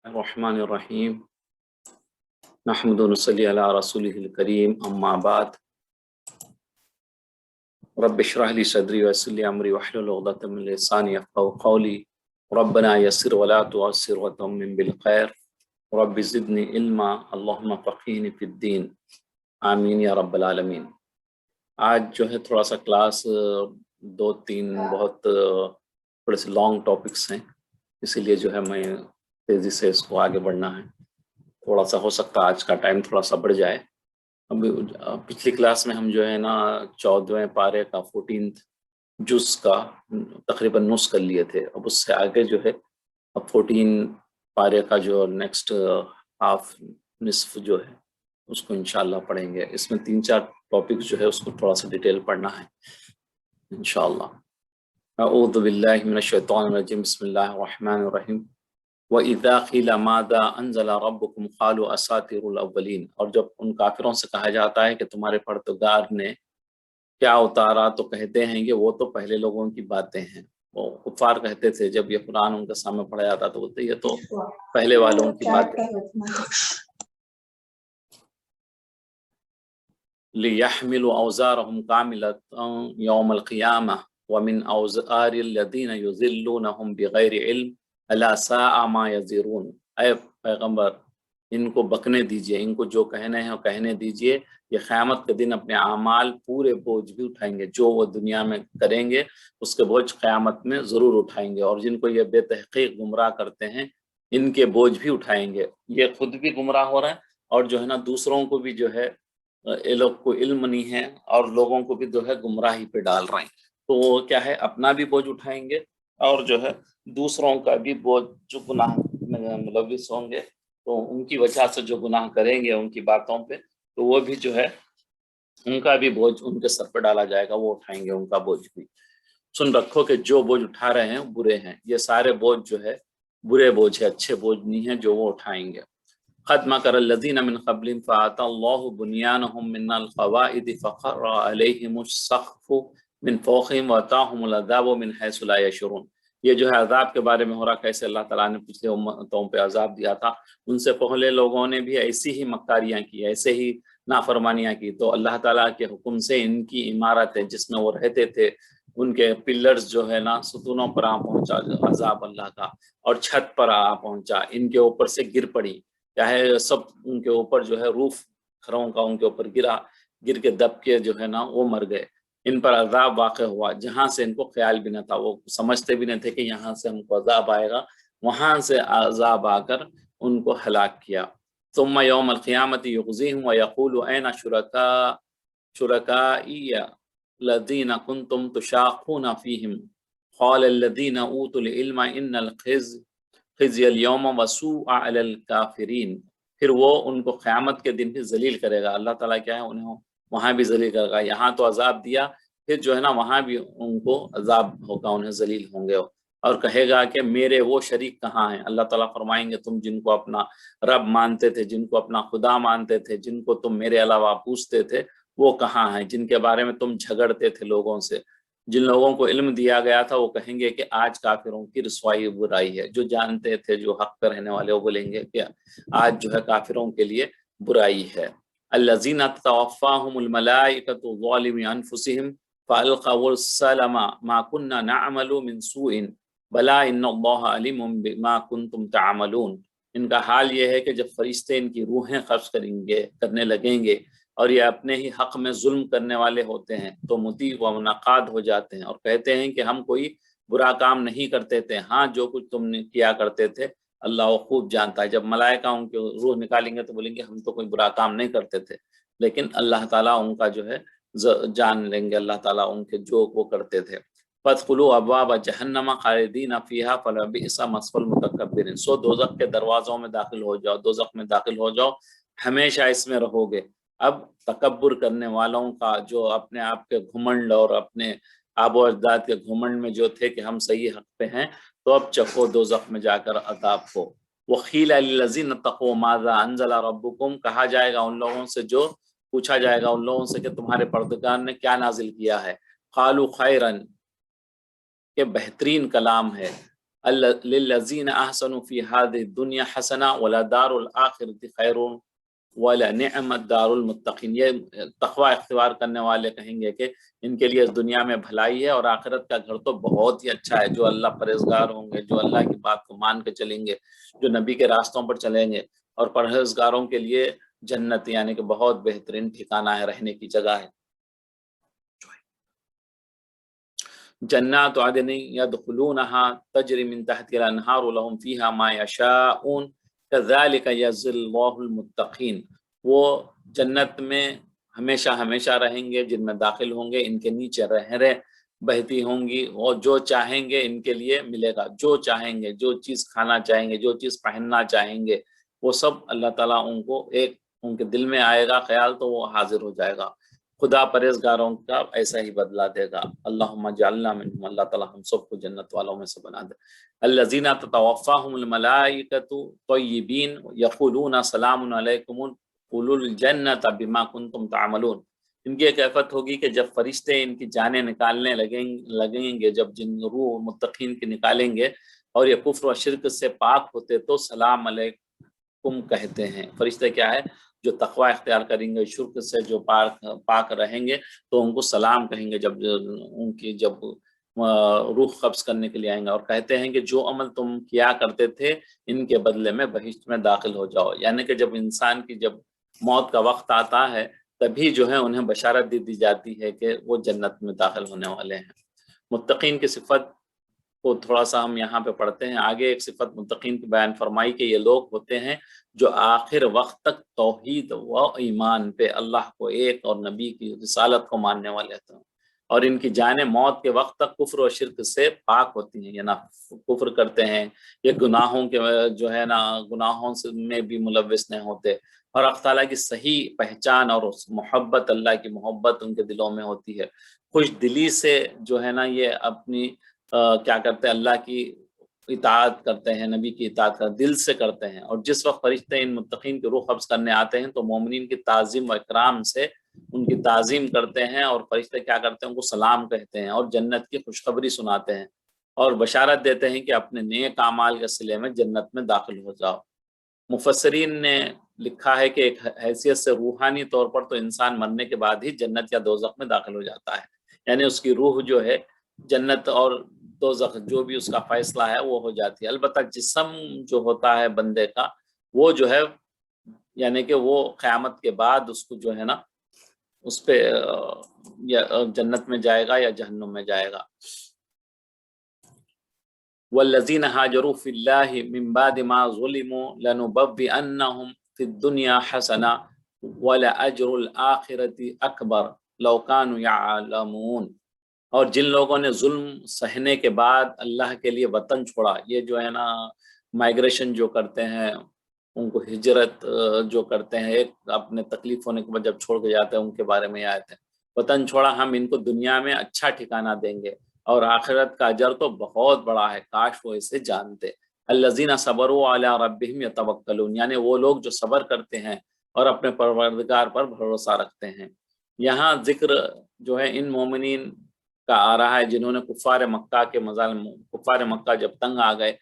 الرحمن الرحیم نحمد و نصلی علی رسولہ الکریم اما بعد رب اشرح لی صدری ویسر لی امری واحلل عقدۃ من لسانی یفقهوا قولی ربنا یسر ولا تعسر وتمم بالخیر رب زدنی علما اللہم فقہنی فی الدین آمین یا رب العالمین۔ آج جو ہے تھوڑا سا کلاس دو تین بہت تھوڑے سے لانگ ٹاپکس ہیں، اسی لیے جو ہے میں تیزی سے اس کو آگے بڑھنا ہے، تھوڑا سا ہو سکتا ہے آج کا ٹائم تھوڑا سا بڑھ جائے۔ اب پچھلی کلاس میں ہم جو ہے نا 14ویں پارے کا 14 جز کا تقریباً نصف کر لیے تھے۔ اب اس سے آگے جو ہے اب 14 پارے کا جو نیکسٹ ہاف نصف جو ہے اس کو انشاءاللہ پڑھیں گے۔ اس میں 3-4 ٹاپکس جو ہے اس کو تھوڑا سا ڈیٹیل پڑھنا ہے انشاءاللہ۔ اعوذ باللہ من الشیطان الرجیم، بسم اللہ الرحمن الرحیم۔ وَإِذَا قِيلَ مَاذَا أَنزَلَ رَبُّكُمْ قَالُوا أَسَاطِيرُ الْأَوَّلِينَ، اور جب ان کافروں سے کہا جاتا ہے کہ تمہارے پروردگار نے کیا اتارا تو کہتے ہیں کہ وہ تو پہلے لوگوں کی باتیں ہیں۔ وہ کفار کہتے تھے جب یہ قرآن ان کے سامنے پڑھا جاتا تو بولتے یہ تو پہلے والوں کی باتیں۔ لِيَحْمِلُوا أَوْزَارَهُمْ كَامِلَةً يَوْمَ الْقِيَامَةِ وَمِنْ أَوْزَارِ الَّذِينَ يُضِلُّونَهُمْ بِغَيْرِ عِلْمٍ أَلَا سَاءَ مَا يَزِرُونَ، اے پیغمبر ان کو بکنے دیجئے، ان کو جو کہنے ہیں وہ کہنے دیجئے، یہ قیامت کے دن اپنے اعمال پورے بوجھ بھی اٹھائیں گے، جو وہ دنیا میں کریں گے اس کے بوجھ قیامت میں ضرور اٹھائیں گے، اور جن کو یہ بے تحقیق گمراہ کرتے ہیں ان کے بوجھ بھی اٹھائیں گے۔ یہ خود بھی گمراہ ہو رہے ہیں اور جو ہے نا دوسروں کو بھی جو ہے یہ لوگ کو علم نہیں ہے اور لوگوں کو بھی جو ہے گمراہی پہ ڈال رہے ہیں، تو وہ کیا ہے اپنا بھی بوجھ اٹھائیں گے اور جو ہے دوسروں کا بھی بوجھ، جو گناہ میں ملوث ہوں گے تو ان کی وجہ سے جو گناہ کریں گے ان کی باتوں پہ تو وہ بھی جو ہے ان کا بھی بوجھ ان کے سر پہ ڈالا جائے گا، وہ اٹھائیں گے ان کا بوجھ بھی۔ سن رکھو کہ جو بوجھ اٹھا رہے ہیں برے ہیں، یہ سارے بوجھ جو ہے برے بوجھ ہے، اچھے بوجھ نہیں ہیں جو وہ اٹھائیں گے۔ قد مکر الذین من قبلہم فأتی اللہ بنیانہم من القواعد فخر علیہم السقف من فوقہم واتاہم العذاب من حیث لا یشعرون۔ یہ جو ہے عذاب کے بارے میں ہو رہا، کیسے اللہ تعالیٰ نے پچھلے امتوں پہ عذاب دیا تھا، ان سے پہلے لوگوں نے بھی ایسی ہی مکاریاں کی، ایسے ہی نافرمانیاں کی، تو اللہ تعالیٰ کے حکم سے ان کی عمارت ہے جس میں وہ رہتے تھے، ان کے پلرز جو ہے نا ستونوں پر آ پہنچا عذاب اللہ کا، اور چھت پر آ پہنچا، ان کے اوپر سے گر پڑی، چاہے سب ان کے اوپر جو ہے روف گھروں کا ان کے اوپر گر کے دب کے جو ہے نا وہ مر گئے۔ ان پر عذاب واقع ہوا جہاں سے ان کو خیال بھی نہ تھا، وہ سمجھتے بھی نہ تھے کہ یہاں سے ہم کو عذاب آئے گا، وہاں سے عذاب آ کر ان کو ہلاک کیا۔ ثم یوم القیامت یخزیہم ویقول این شرکائی الذین کنتم تشاقون فیہم قال الذین اوتوا العلم ان خزی اليوم وسوء علی الکافرین۔ پھر وہ ان کو قیامت کے دن بھی ذلیل کرے گا، اللہ تعالیٰ کیا ہے انہیں وہاں بھی ذلیل کرے گا، یہاں تو عذاب دیا، پھر جو ہے نا وہاں بھی ان کو عذاب ہوگا، انہیں ذلیل ہوں گے، اور کہے گا کہ میرے وہ شریک کہاں ہیں۔ اللہ تعالیٰ فرمائیں گے تم جن کو اپنا رب مانتے تھے، جن کو اپنا خدا مانتے تھے، جن کو تم میرے علاوہ پوچھتے تھے، وہ کہاں ہیں، جن کے بارے میں تم جھگڑتے تھے لوگوں سے، جن لوگوں کو علم دیا گیا تھا، وہ کہیں گے کہ آج کافروں کی رسوائی برائی ہے۔ جو جانتے تھے، جو حق پہ رہنے والے، وہ بولیں گے کہ آج جو ہے کافروں کے لیے برائی ہے۔ الذین تتوفاہم الملائکۃ ظالمی انفسہم فالقوا السلم ما كنا نعمل من سوء بلا ان اللہ علیم بما کنتم تعملون۔ ان کا حال یہ ہے کہ جب فرشتے ان کی روحیں قبض کرنے لگیں گے اور یہ اپنے ہی حق میں ظلم کرنے والے ہوتے ہیں تو مطیع و منقاد ہو جاتے ہیں اور کہتے ہیں کہ ہم کوئی برا کام نہیں کرتے تھے، ہاں جو کچھ تم نے کیا کرتے تھے اللہ وہ خوب جانتا ہے۔ جب ملائکہ ان کی روح نکالیں گے تو بولیں گے ہم تو کوئی برا کام نہیں کرتے تھے، لیکن اللہ تعالیٰ ان کا جو ہے جان لیں گے، اللہ تعالیٰ ان کے جو وہ کرتے تھے۔ فادخلوا ابواب جہنم خالدین فیہا فلبئس مثوى المتکبرین۔ سو دوزخ کے دروازوں میں داخل ہو جاؤ، دوزخ میں داخل ہو جاؤ، ہمیشہ اس میں رہو گے۔ اب تکبر کرنے والوں کا، جو اپنے آپ کے گھمنڈ اور اپنے آب و اجداد کے گھمنڈ میں جو تھے کہ ہم صحیح حق پہ ہیں، تو اب چکھو دوزخ میں جا کر عذاب کو۔ وقیل للذین اتقوا ماذا انزل ربکم، کہا جائے گا ان لوگوں سے، جو پوچھا جائے گا ان لوگوں سے کہ تمہارے پروردگار نے کیا نازل کیا ہے، قالوا خیرا، کہ بہترین کلام ہے، للذین احسنوا فی هذه الدنیا حسنہ ولدار الآخرۃ خیر ولنعمت دار المتقین. یہ تقوی اختیار کرنے والے کہیں گے کہ ان کے لیے اس دنیا میں بھلائی ہے اور آخرت کا گھر تو بہت ہی اچھا ہے. جو اللہ پرہیزگار ہوں گے، جو اللہ کی بات کو مان کے چلیں گے، جو نبی کے راستوں پر چلیں گے، اور پرہیزگاروں کے لیے جنت یعنی کہ بہت بہترین ٹھکانہ ہے، رہنے کی جگہ ہے. جنات عدن يدخلونها تجري من تحتها الانہار لهم فيها ما يشاءون كذلك يجزي الله المتقین. وہ جنت میں ہمیشہ ہمیشہ رہیں گے، جن میں داخل ہوں گے، ان کے نیچے نہریں بہتی ہوں گی، اور جو چاہیں گے ان کے لیے ملے گا. جو چاہیں گے، جو چیز کھانا چاہیں گے، جو چیز پہننا چاہیں گے، وہ سب اللہ تعالیٰ ان کو ایک ان کے دل میں آئے گا خیال تو وہ حاضر ہو جائے گا. خدا پرہیزگاروں کا ایسا ہی بدلہ دے گا. اللہم اجعلنا منہم، اللہ تعالیٰ ہم سب کو جنت والوں میں سے بنا دے. الذین تتوفاہم الملائکۃ طیبین یقولون سلام علیکم ادخلوا الجنۃ بما کنتم تعملون. ان کی ایک کیفیت ہوگی کہ جب فرشتے ان کی جانیں نکالنے لگیں گے، جب جن روح متقین کی نکالیں گے اور یہ کفر و شرک سے پاک ہوتے تو سلام علیکم کہتے ہیں. فرشتے کیا ہے؟ جو تقوی اختیار کریں گے، شرک سے جو پاک رہیں گے تو ان کو سلام کہیں گے جب ان کی جب روح قبض کرنے کے لیے آئیں گے، اور کہتے ہیں کہ جو عمل تم کیا کرتے تھے ان کے بدلے میں بہشت میں داخل ہو جاؤ. یعنی کہ جب انسان کی جب موت کا وقت آتا ہے تبھی جو ہے انہیں بشارت دی جاتی ہے کہ وہ جنت میں داخل ہونے والے ہیں. متقین کی صفت کو تھوڑا سا ہم یہاں پہ پڑھتے ہیں. آگے ایک صفت متقین کی بیان فرمائی کہ یہ لوگ ہوتے ہیں جو آخر وقت تک توحید و ایمان پہ، اللہ کو ایک اور نبی کی رسالت کو ماننے والے ہیں، اور ان کی جانیں موت کے وقت تک کفر و شرک سے پاک ہوتی ہیں. یہ نہ کفر کرتے ہیں، یہ گناہوں کے جو ہے نا گناہوں میں بھی ملوث نہیں ہوتے، اور اللہ تعالیٰ کی صحیح پہچان اور محبت، اللہ کی محبت ان کے دلوں میں ہوتی ہے. خوش دلی سے جو ہے نا یہ اپنی کیا کرتے ہیں، اللہ کی اطاعت کرتے ہیں، نبی کی اطاعت کرتے ہیں، دل سے کرتے ہیں. اور جس وقت فرشتے ان متقین کی روح قبض کرنے آتے ہیں تو مومنین کی تعظیم و اکرام سے ان کی تعظیم کرتے ہیں، اور فرشتے کیا کرتے ہیں؟ ان کو سلام کہتے ہیں اور جنت کی خوشخبری سناتے ہیں اور بشارت دیتے ہیں کہ اپنے نیک اعمال کے صلے میں جنت میں داخل ہو جاؤ. مفسرین نے لکھا ہے کہ ایک حیثیت سے روحانی طور پر تو انسان مرنے کے بعد ہی جنت یا دوزخ میں داخل ہو جاتا ہے، یعنی اس کی روح جو ہے جنت اور دوزخ جو بھی اس کا فیصلہ ہے وہ ہو جاتی ہے. البتہ جسم جو ہوتا ہے بندے کا وہ جو ہے یعنی کہ وہ قیامت کے بعد اس کو جو ہے نا اس پہ یا جنت میں جائے گا یا جہنم میں جائے گا. والذین هاجروا فی اللہ من بعد ما ظلموا لنبوئنہم فی الدنیا حسنہ ولأجر الآخرۃ اکبر لو کانوا یعلمون. اور جن لوگوں نے ظلم سہنے کے بعد اللہ کے لیے وطن چھوڑا، یہ جو ہے نا مائگریشن جو کرتے ہیں، ان کو ہجرت جو کرتے ہیں، ایک اپنے تکلیف ہونے کے بعد جب چھوڑ کے جاتے ہیں، ان کے بارے میں آیت ہے. وطن چھوڑا، ہم ان کو دنیا میں اچھا ٹھکانہ دیں گے اور آخرت کا اجر تو بہت بڑا ہے، کاش وہ اسے جانتے. الذین صبروا علی ربہم یتوکلون، یعنی وہ لوگ جو صبر کرتے ہیں اور اپنے پروردگار پر بھروسہ رکھتے ہیں. یہاں ذکر جو ہے ان مومنین کا آ رہا ہے جنہوں نے کفار مکہ کے مظالم، کفار مکہ جب تنگ آ گئے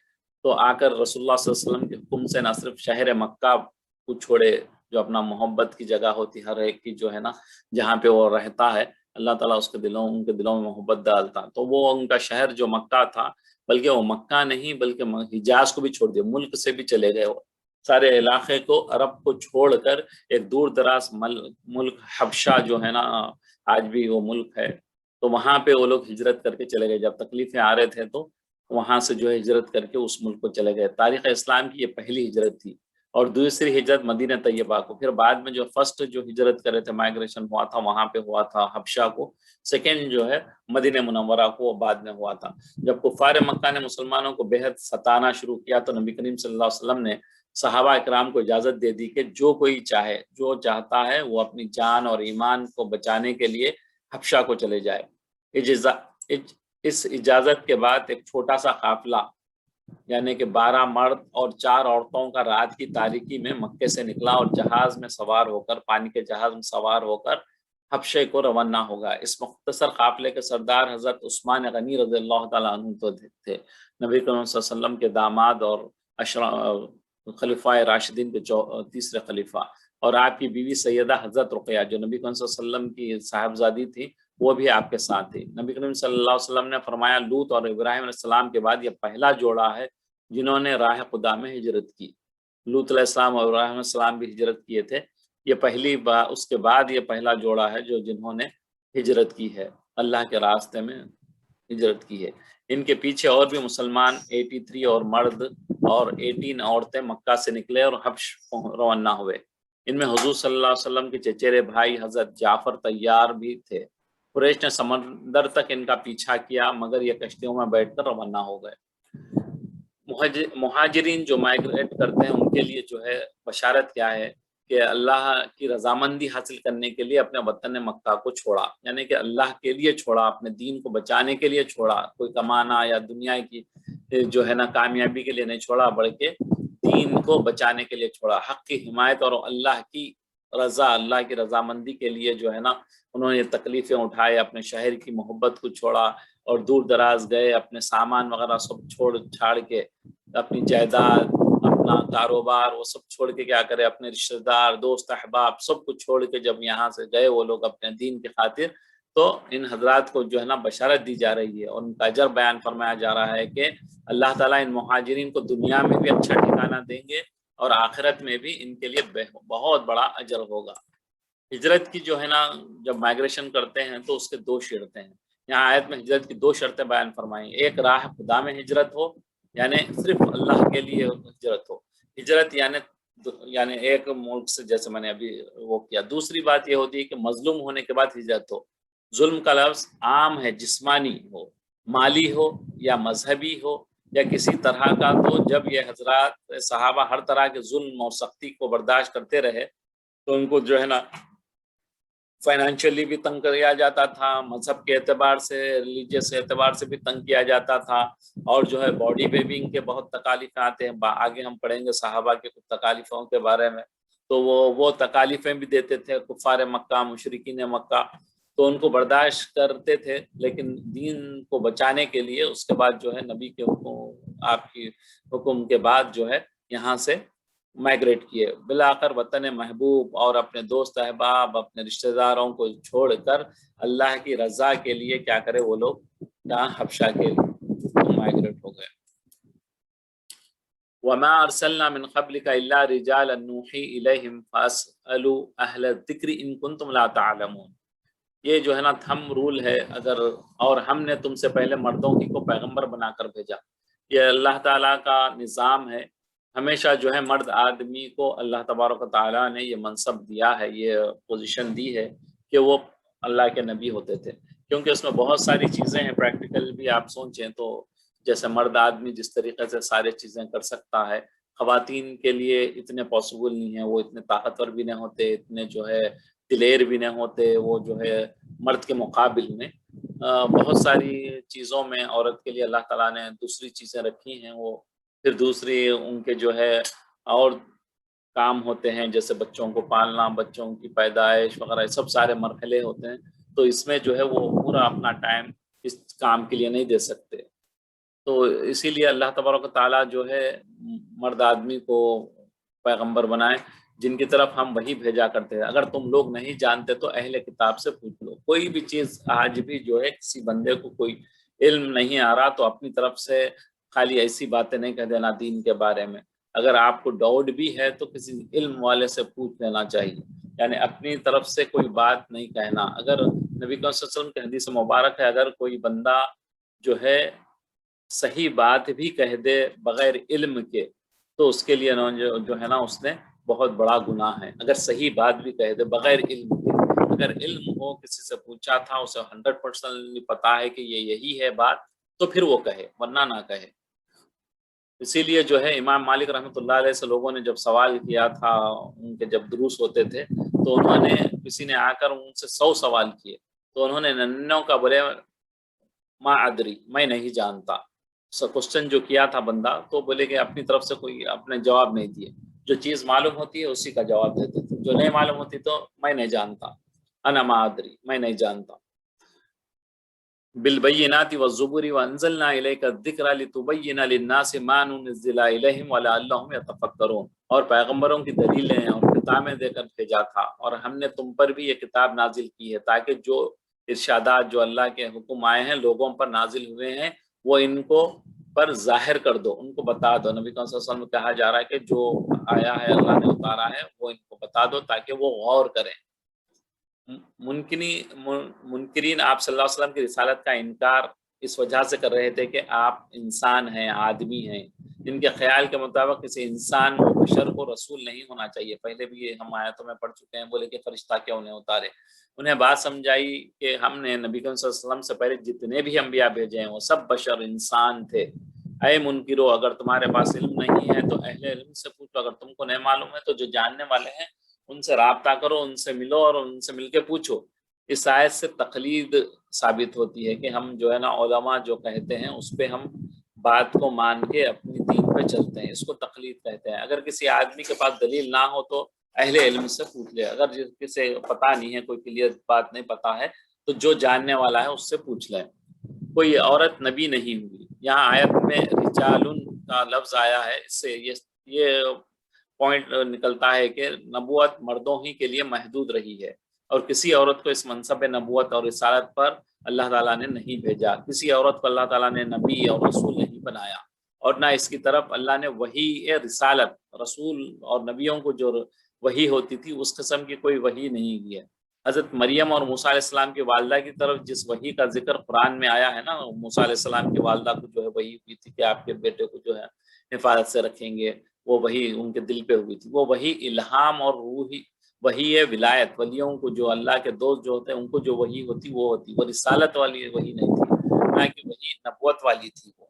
تو آ کر رسول اللہ صلی اللہ علیہ وسلم کے حکم سے نہ صرف شہر مکہ کو چھوڑے جو اپنا محبت کی جگہ ہوتی ہر ایک کی جو ہے نا جہاں پہ وہ رہتا ہے، اللہ تعالیٰ اس کے دلوں ان کے دلوں میں محبت ڈالتا، تو وہ ان کا شہر جو مکہ تھا، بلکہ وہ مکہ نہیں بلکہ حجاز کو بھی چھوڑ دیا، ملک سے بھی چلے گئے، وہ سارے علاقے کو عرب کو چھوڑ کر ایک دور دراز ملک حبشہ جو ہے نا آج بھی وہ ملک ہے، تو وہاں پہ وہ لوگ ہجرت کر کے چلے گئے. جب تکلیفیں آ رہے تھے تو وہاں سے جو ہے ہجرت کر کے اس ملک کو چلے گئے. تاریخ اسلام کی یہ پہلی ہجرت تھی، اور دوسری ہجرت مدینہ طیبہ کو. پھر بعد میں جو فرسٹ جو ہجرت کرے تھے، مائگریشن ہوا تھا وہاں پہ ہوا تھا حبشہ کو، سیکنڈ جو ہے مدینہ منورہ کو بعد میں ہوا تھا. جب کفار مکہ نے مسلمانوں کو بے حد ستانا شروع کیا تو نبی کریم صلی اللہ علیہ وسلم نے صحابہ اکرام کو اجازت دے دی کہ جو کوئی چاہے، جو چاہتا ہے وہ اپنی جان اور ایمان کو بچانے کے لیے حبشہ کو چلے جائے. اس اجازت کے بعد ایک چھوٹا سا قافلہ یعنی کہ 12 مرد اور 4 عورتوں کا رات کی تاریکی میں مکے سے نکلا اور جہاز میں سوار ہو کر، پانی کے جہاز میں سوار ہو کر حبشے کو روانہ ہوگا۔ اس مختصر قافلے کے سردار حضرت عثمان غنی رضی اللہ تعالیٰ عنہ تو تھے، نبی کریم صلی اللہ علیہ وسلم کے داماد اور خلیفہ راشدین کے تیسرے خلیفہ، اور آپ کی بیوی سیدہ حضرت رقیہ جو نبی کریم صلی اللہ علیہ وسلم کی صاحبزادی تھی، وہ بھی آپ کے ساتھ تھی۔ نبی کریم صلی اللہ علیہ وسلم نے فرمایا لوط اور ابراہیم علیہ السلام کے بعد یہ پہلا جوڑا ہے جنہوں نے راہ خدا میں ہجرت کی۔ لوط علیہ السلام اور ابراہیم علیہ السلام بھی ہجرت کیے تھے، یہ پہلی بار، اس کے بعد یہ پہلا جوڑا ہے جو جنہوں نے ہجرت کی ہے، اللہ کے راستے میں ہجرت کی ہے۔ ان کے پیچھے اور بھی مسلمان 83 اور مرد اور 18 عورتیں مکہ سے نکلے اور حبش روانہ ہوئے۔ ان میں حضور صلی اللہ علیہ وسلم کے چچیرے بھائی حضرت جعفر طیار بھی تھے۔ قریش نے سمندر تک ان کا پیچھا کیا مگر یہ کشتیوں میں بیٹھ کر روانہ ہو گئے۔ مہاجرین جو مائگریٹ کرتے ہیں ان کے لیے جو ہے بشارت کیا ہے کہ اللہ کی رضامندی حاصل کرنے کے لیے اپنے وطن مکہ کو چھوڑا، یعنی کہ اللہ کے لیے چھوڑا، اپنے دین کو بچانے کے لیے چھوڑا، کوئی کمانا یا دنیا کی جو ہے نا کامیابی کے لیے نہیں چھوڑا، بلکہ دین کو بچانے کے لیے چھوڑا، حق کی حمایت اور اللہ کی رضا، اللہ کی رضامندی کے لیے جو ہے نا انہوں نے تکلیفیں اٹھائے، اپنے شہر کی محبت کو چھوڑا اور دور دراز گئے، اپنے سامان وغیرہ سب چھوڑ چھاڑ کے، اپنی جائیداد، اپنا کاروبار، وہ سب چھوڑ کے کیا کرے، اپنے رشتہ دار، دوست احباب سب کچھ چھوڑ کے جب یہاں سے گئے وہ لوگ اپنے دین کی خاطر، تو ان حضرات کو جو ہے نا بشارت دی جا رہی ہے اور ان کا اجر بیان فرمایا جا رہا ہے کہ اللہ تعالیٰ ان مہاجرین کو دنیا میں بھی اچھا ٹھکانہ دیں گے اور آخرت میں بھی ان کے لیے بہت بڑا اجر ہوگا۔ ہجرت کی جو ہے نا جب مائگریشن کرتے ہیں تو اس کے دو شرطیں ہیں، یہاں آیت میں ہجرت کی دو شرطیں بیان فرمائیں، ایک راہ خدا میں ہجرت ہو، یعنی صرف اللہ کے لیے ہجرت ہو، ہجرت یعنی ایک ملک سے، جیسے میں نے ابھی وہ کیا۔ دوسری بات یہ ہوتی ہے کہ مظلوم ہونے کے بعد ہجرت ہو۔ ظلم کا لفظ عام ہے، جسمانی ہو، مالی ہو یا مذہبی ہو یا کسی طرح کا، تو جب یہ حضرات صحابہ ہر طرح کے ظلم اور سختی کو برداشت کرتے رہے تو ان کو جو ہے نا فائنینشلی بھی تنگ کیا جاتا تھا، مذہب کے اعتبار سے، ریلیجیس اعتبار سے بھی تنگ کیا جاتا تھا، اور جو ہے باڈی پہ بھی ان کے بہت تکالیف آتے ہیں، آگے ہم پڑھیں گے صحابہ کے کچھ تکالیفوں کے بارے میں، تو وہ تکالیفیں بھی دیتے تھے کفار مکہ، مشرکین مکہ، تو ان کو برداشت کرتے تھے، لیکن دین کو بچانے کے لیے اس کے بعد جو ہے نبی کے حکم، آپ کی حکم کے بعد جو ہے یہاں سے مائگریٹ کیے، بلاخر وطن محبوب اور اپنے دوست احباب، اپنے رشتہ داروں کو چھوڑ کر اللہ کی رضا کے لیے کیا کرے وہ لوگ جہاں حبشہ کے لیے مائگریٹ ہو گئے۔ وما ارسلنا من قبلك الا رجالا نوحي اليهم فاسالوا اهل الذکر ان کنتم لا تعلمون، یہ جو ہے نا تھم رول ہے، اگر اور ہم نے تم سے پہلے مردوں کی کو پیغمبر بنا کر بھیجا، یہ اللہ تعالیٰ کا نظام ہے، ہمیشہ جو ہے مرد آدمی کو اللہ تبارک و تعالیٰ نے یہ منصب دیا ہے، یہ پوزیشن دی ہے کہ وہ اللہ کے نبی ہوتے تھے، کیونکہ اس میں بہت ساری چیزیں ہیں پریکٹیکل بھی، آپ سوچیں تو جیسے مرد آدمی جس طریقے سے سارے چیزیں کر سکتا ہے، خواتین کے لیے اتنے پاسبل نہیں ہیں، وہ اتنے طاقتور بھی نہیں ہوتے، اتنے جو ہے دلیر بھی نہیں ہوتے، وہ جو ہے مرد کے مقابل میں بہت ساری چیزوں میں عورت کے لیے اللہ تعالیٰ نے دوسری چیزیں رکھی ہیں، وہ پھر دوسری ان کے جو ہے اور کام ہوتے ہیں، جیسے بچوں کو پالنا، بچوں کی پیدائش وغیرہ، سب سارے مرحلے ہوتے ہیں، تو اس میں جو ہے وہ پورا اپنا ٹائم اس کام کے لیے نہیں دے سکتے، تو اسی لیے اللہ تبارک و تعالیٰ جو ہے مرد آدمی کو پیغمبر بنائے جن کی طرف ہم وہی بھیجا کرتے ہیں۔ اگر تم لوگ نہیں جانتے تو اہل کتاب سے پوچھ لو، کوئی بھی چیز آج بھی جو ہے کسی بندے کو کوئی علم نہیں آ رہا تو اپنی طرف سے خالی ایسی باتیں نہیں کہہ دینا دین کے بارے میں، اگر آپ کو ڈاؤٹ بھی ہے تو کسی علم والے سے پوچھ لینا چاہیے، یعنی اپنی طرف سے کوئی بات نہیں کہنا۔ اگر نبی صلی اللہ علیہ وسلم کی حدیث مبارک ہے، اگر کوئی بندہ جو ہے صحیح بات بھی کہہ دے بغیر علم کے تو اس کے لیے جو ہے نا اس نے بہت بڑا گناہ ہے، اگر صحیح بات بھی کہہ دے بغیر علم کے، اگر علم ہو، کسی سے پوچھا تھا، اسے 100% پتا ہے کہ یہ یہی ہے بات، تو پھر وہ کہے، ورنہ نہ کہے۔ اسی لیے جو ہے امام مالک رحمۃ اللہ علیہ سے لوگوں نے جب سوال کیا تھا، ان کے جب دروس ہوتے تھے تو انہوں نے کسی نے آ کر ان سے 100 سوال کیے تو انہوں نے 99 کا بولے ما ادری، میں نہیں جانتا، کوشچن جو کیا تھا بندہ تو بولے کہ اپنی طرف سے کوئی اپنے جواب نہیں دیے، جو چیز معلوم ہوتی ہے اسی کا جواب دیتے تھے، جو نہیں معلوم ہوتی تو میں نہیں جانتا۔ انا ما ادری، میں نہیں جانتا. بالبینات والزبر وانزلنا الیک الذکر لتبین للناس ما نزل الیہم ولعلہم یتفکرون. اور پیغمبروں کی دلیلیں اور کتابیں دے کر بھیجا تھا، اور ہم نے تم پر بھی یہ کتاب نازل کی ہے تاکہ جو ارشادات جو اللہ کے حکم آئے ہیں لوگوں پر نازل ہوئے ہیں وہ ان کو پر ظاہر کر دو، ان کو بتا دو. نبی صلی اللہ علیہ وسلم کو کہا جا رہا ہے کہ جو آیا ہے اللہ نے اتارا ہے وہ ان کو بتا دو تاکہ وہ غور کریں. منکرین آپ صلی اللہ علیہ وسلم کی رسالت کا انکار اس وجہ سے کر رہے تھے کہ آپ انسان ہیں، آدمی ہیں. ان کے خیال کے مطابق کسی انسان و بشر کو رسول نہیں ہونا چاہیے. پہلے بھی یہ ہم آیتوں میں پڑھ چکے ہیں. بولے کہ فرشتہ کیا انہیں اتارے. انہیں بات سمجھائی کہ ہم نے نبی صلی اللہ علیہ وسلم سے پہلے جتنے بھی انبیاء بھیجے ہیں وہ سب بشر انسان تھے. اے منکرو، اگر تمہارے پاس علم نہیں ہے تو اہل علم سے پوچھو، اگر تم کو نہیں معلوم ہے تو جو جاننے والے ہیں ان سے رابطہ کرو، ان سے ملو اور ان سے مل کے پوچھو. اس آیت سے تقلید ثابت ہوتی ہے کہ ہم جو ہے نا علماء جو کہتے ہیں اس پہ ہم بات کو مان کے اپنی دین پہ چلتے ہیں. اس کو تقلید کہتے ہیں. اگر کسی آدمی کے پاس دلیل نہ ہو تو اہل علم سے پوچھ لے. اگر کسی پتہ نہیں ہے، کوئی کلیئر بات نہیں پتہ ہے تو جو جاننے والا ہے اس سے پوچھ لیں. کوئی عورت نبی نہیں ہوئی. یہاں آیت میں رجالن کا لفظ آیا ہے، اس سے یہ پوائنٹ نکلتا ہے کہ نبوت مردوں ہی کے لیے محدود رہی ہے اور کسی عورت کو اس منصب نبوت اور رسالت پر اللہ تعالیٰ نے نہیں بھیجا. کسی عورت کو اللہ تعالیٰ نے نبی اور رسول نہیں بنایا، اور نہ اس کی طرف اللہ نے وحی رسالت، رسول اور نبیوں کو جو وحی ہوتی تھی اس قسم کی کوئی وحی نہیں کی ہے. حضرت مریم اور موسیٰ علیہ السلام کی والدہ کی طرف جس وحی کا ذکر قرآن میں آیا ہے نا، موسیٰ علیہ السلام کی والدہ کو جو ہے وحی ہوئی تھی کہ آپ کے بیٹے کو جو ہے حفاظت سے رکھیں گے، وہ وحی ان کے دل پہ ہوئی تھی. وہ وحی الہام اور روحی وحی ولایت، ولیوں کو جو اللہ کے دوست جو ہوتے ہیں ان کو جو وحی ہوتی وہ ہوتی، وہ رسالت والی وحی نہیں تھی، نہ کہ وحی نبوت والی تھی. وہ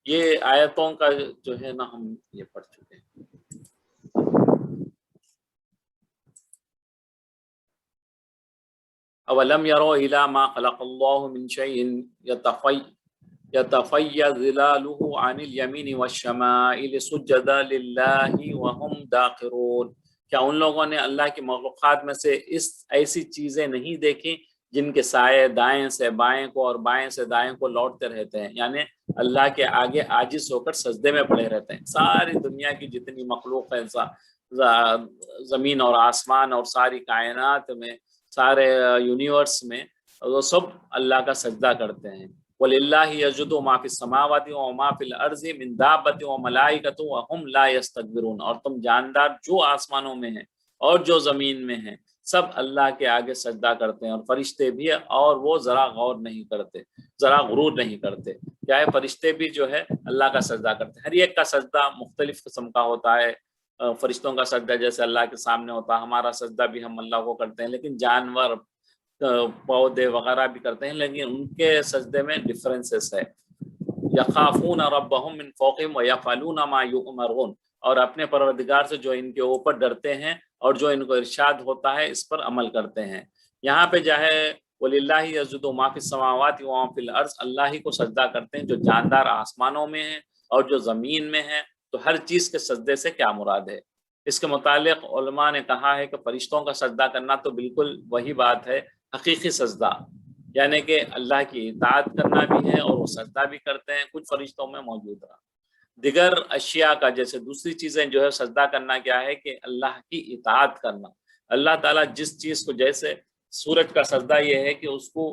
یہ آیتوں کا جو ہے نا ہم یہ پڑھ چکے ہیں. اولم يروا الى ما خلق الله من شيء يتفيأ ظلاله عن اليمين والشمائل سجدا لله وهم داخرون. کیا ان لوگوں نے اللہ کی مخلوقات میں سے ایسی چیزیں نہیں دیکھی جن کے سائے دائیں سے بائیں کو اور بائیں سے دائیں کو لوٹتے رہتے ہیں، یعنی اللہ کے آگے عاجز ہو کر سجدے میں پڑے رہتے ہیں. ساری دنیا کی جتنی مخلوق ہے، زمین اور آسمان اور ساری کائنات میں، سارے یونیورس میں، وہ سب اللہ کا سجدہ کرتے ہیں. وَلِلَّهِ يَسْجُدُ مَا فِي السَّمَاوَاتِ وَمَا فِي الْأَرْضِ مِن دَابَّةٍ وَمَلَائِكَةٌ وَهُمْ لَا يَسْتَكْبِرُونَ. اور تم جاندار جو آسمانوں میں ہیں اور جو زمین میں ہیں سب اللہ کے آگے سجدہ کرتے ہیں، اور فرشتے بھی، اور وہ ذرا غور نہیں کرتے، ذرا غرور نہیں کرتے. کیا ہے، فرشتے بھی جو ہے اللہ کا سجدہ کرتے ہیں. ہر ایک کا سجدہ مختلف قسم کا ہوتا ہے. فرشتوں کا سجدہ جیسے اللہ کے سامنے ہوتا ہے، ہمارا سجدہ بھی ہم اللہ کو کرتے ہیں، لیکن جانور پودے وغیرہ بھی کرتے ہیں، لیکن ان کے سجدے میں ڈفرینسز ہے. یخافون ربهم من فوقهم ویفعلون ما یؤمرون. اور اپنے پروردگار سے جو ان کے اوپر ڈرتے ہیں اور جو ان کو ارشاد ہوتا ہے اس پر عمل کرتے ہیں. یہاں پہ جو ہے وَلِلَّهِ يَسْجُدُ مَا فِي السَّمَاوَاتِ وَمَا فِي الْأَرْضِ، اللہ ہی کو سجدہ کرتے ہیں جو جاندار آسمانوں میں ہیں اور جو زمین میں ہیں. تو ہر چیز کے سجدے سے کیا مراد ہے؟ اس کے متعلق علماء نے کہا ہے کہ فرشتوں کا سجدہ کرنا تو بالکل وہی بات ہے، حقیقی سجدہ، یعنی کہ اللہ کی اطاعت کرنا بھی ہے اور وہ سجدہ بھی کرتے ہیں. کچھ فرشتوں میں موجود رہا. دیگر اشیاء کا جیسے دوسری چیزیں جو ہے سجدہ کرنا کیا ہے کہ اللہ کی اطاعت کرنا. اللہ تعالیٰ جس چیز کو، جیسے سورج کا سجدہ یہ ہے کہ اس کو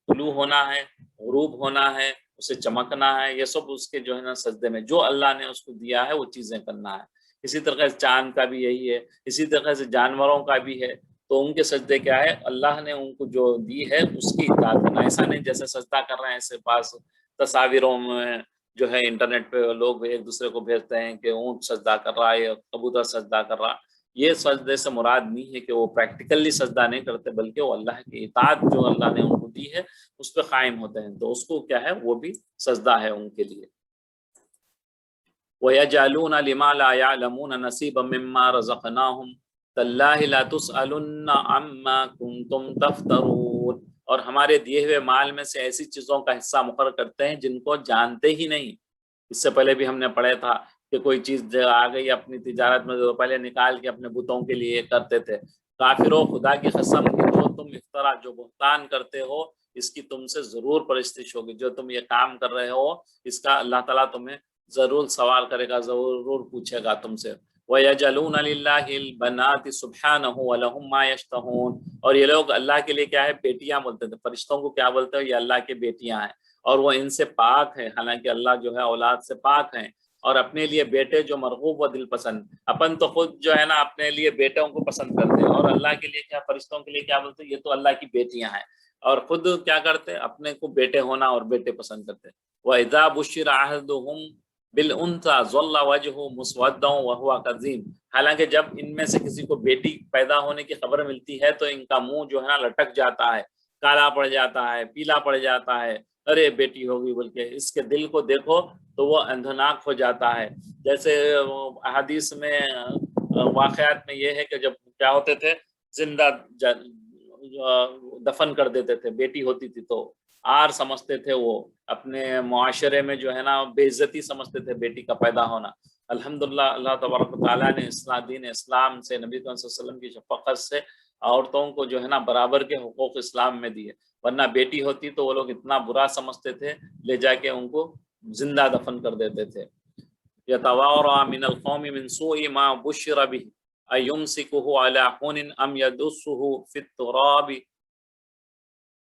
طلوع ہونا ہے، غروب ہونا ہے، اسے چمکنا ہے، یہ سب اس کے جو ہے نا سجدے میں جو اللہ نے اس کو دیا ہے وہ چیزیں کرنا ہے. اسی طرح سے چاند کا بھی یہی ہے، اسی طرح سے جانوروں کا بھی ہے. تو ان کے سجدے کیا ہے؟ اللہ نے ان کو جو دی ہے اس کی اطاعت کرنا. ایسا نہیں جیسے سجدہ کر رہے ہیں ایسے پاس تصاویروں میں جو ہے انٹرنیٹ پہ لوگ ایک دوسرے کو بھیجتے ہیں کہ اونٹ سجدہ کر رہا ہے، کبوتر سجدہ کر رہا. یہ سجدے سے مراد نہیں ہے کہ وہ پریکٹیکلی سجدہ نہیں کرتے، بلکہ وہ اللہ کی اطاعت جو اللہ نے ان کو دی ہے اس پہ قائم ہوتے ہیں. تو اس کو کیا ہے، وہ بھی سجدہ ہے ان کے لیے. وَيَجْعَلُونَ لِمَا لَا يَعْلَمُونَ نَصِيبًا مِّمَّا رَزَقْنَاهُمْ تَاللَّهِ لَتُسْأَلُنَّ عَمَّا كُنتُمْ تَفْتَرُونَ. اور ہمارے دیے ہوئے مال میں سے ایسی چیزوں کا حصہ مقرر کرتے ہیں جن کو جانتے ہی نہیں. اس سے پہلے بھی ہم نے پڑھا تھا کہ کوئی چیز آ گئی اپنی تجارت میں تو پہلے نکال کے اپنے بتوں کے لیے کرتے تھے. کافروں خدا کی قسم کہ جو تم افطرا جو بہتان کرتے ہو اس کی تم سے ضرور پرستش ہوگی. جو تم یہ کام کر رہے ہو اس کا اللہ تعالیٰ تمہیں ضرور سوال کرے گا, ضرور پوچھے گا تم سے. وَيَجْعَلُونَ لِلَّهِ الْبَنَاتِ سُبْحَانَهُ وَلَهُم مَّا يَشْتَهُونَ, اور یہ لوگ اللہ کے لیے کیا ہے بیٹیاں بولتے تھے, فرشتوں کو کیا بولتے ہیں, یہ اللہ کے بیٹیاں ہیں اور وہ ان سے پاک ہیں, حالانکہ اللہ جو ہے اولاد سے پاک ہیں. اور اپنے لیے بیٹے جو مرغوب و دل پسند, اپن تو خود جو ہے نا اپنے لیے بیٹوں کو پسند کرتے ہیں, اور اللہ کے لیے کیا, فرشتوں کے لیے کیا بولتے ہیں, یہ تو اللہ کی بیٹیاں ہیں, اور خود کیا کرتے, اپنے کو بیٹے ہونا اور بیٹے پسند کرتے. وَإِذَا بُشِّرَ أَحَدُهُمْ بِالْأُنثَىٰ ظَلَّ وَجْهُهُ مُسْوَدًّا وَهُوَ كَظِيمٌ, حالانکہ جب ان میں سے کسی کو بیٹی پیدا ہونے کی خبر ملتی ہے تو ان کا منہ جو ہے لٹک جاتا ہے, کالا پڑ جاتا ہے, پیلا پڑ جاتا ہے, ارے بیٹی ہوگی بول کے. اس کے دل کو دیکھو تو وہ اندھناک ہو جاتا ہے. جیسے حدیث میں واقعات میں یہ ہے کہ جب کیا ہوتے تھے, زندہ دفن کر دیتے تھے, بیٹی ہوتی تھی تو آر سمجھتے تھے, وہ اپنے معاشرے میں جو ہے نا بے عزتی سمجھتے تھے بیٹی کا پیدا ہونا. الحمدللہ اللہ تبارک و تعالیٰ نے دین اسلام سے, نبی صلی اللہ علیہ وسلم کی شفقت سے عورتوں کو جو ہے نا برابر کے حقوق اسلام میں دیے, ورنہ بیٹی ہوتی تو وہ لوگ اتنا برا سمجھتے تھے, لے جا کے ان کو زندہ دفن کر دیتے تھے. يَتَوَارَى مِنَ الْقَوْمِ مِنْ سُوءِ مَا بُشِّرَ بِهِ أَيُمْسِكُهُ عَلَى حُنٍ أَمْ يَدُسُّهُ فِي التُّرَابِ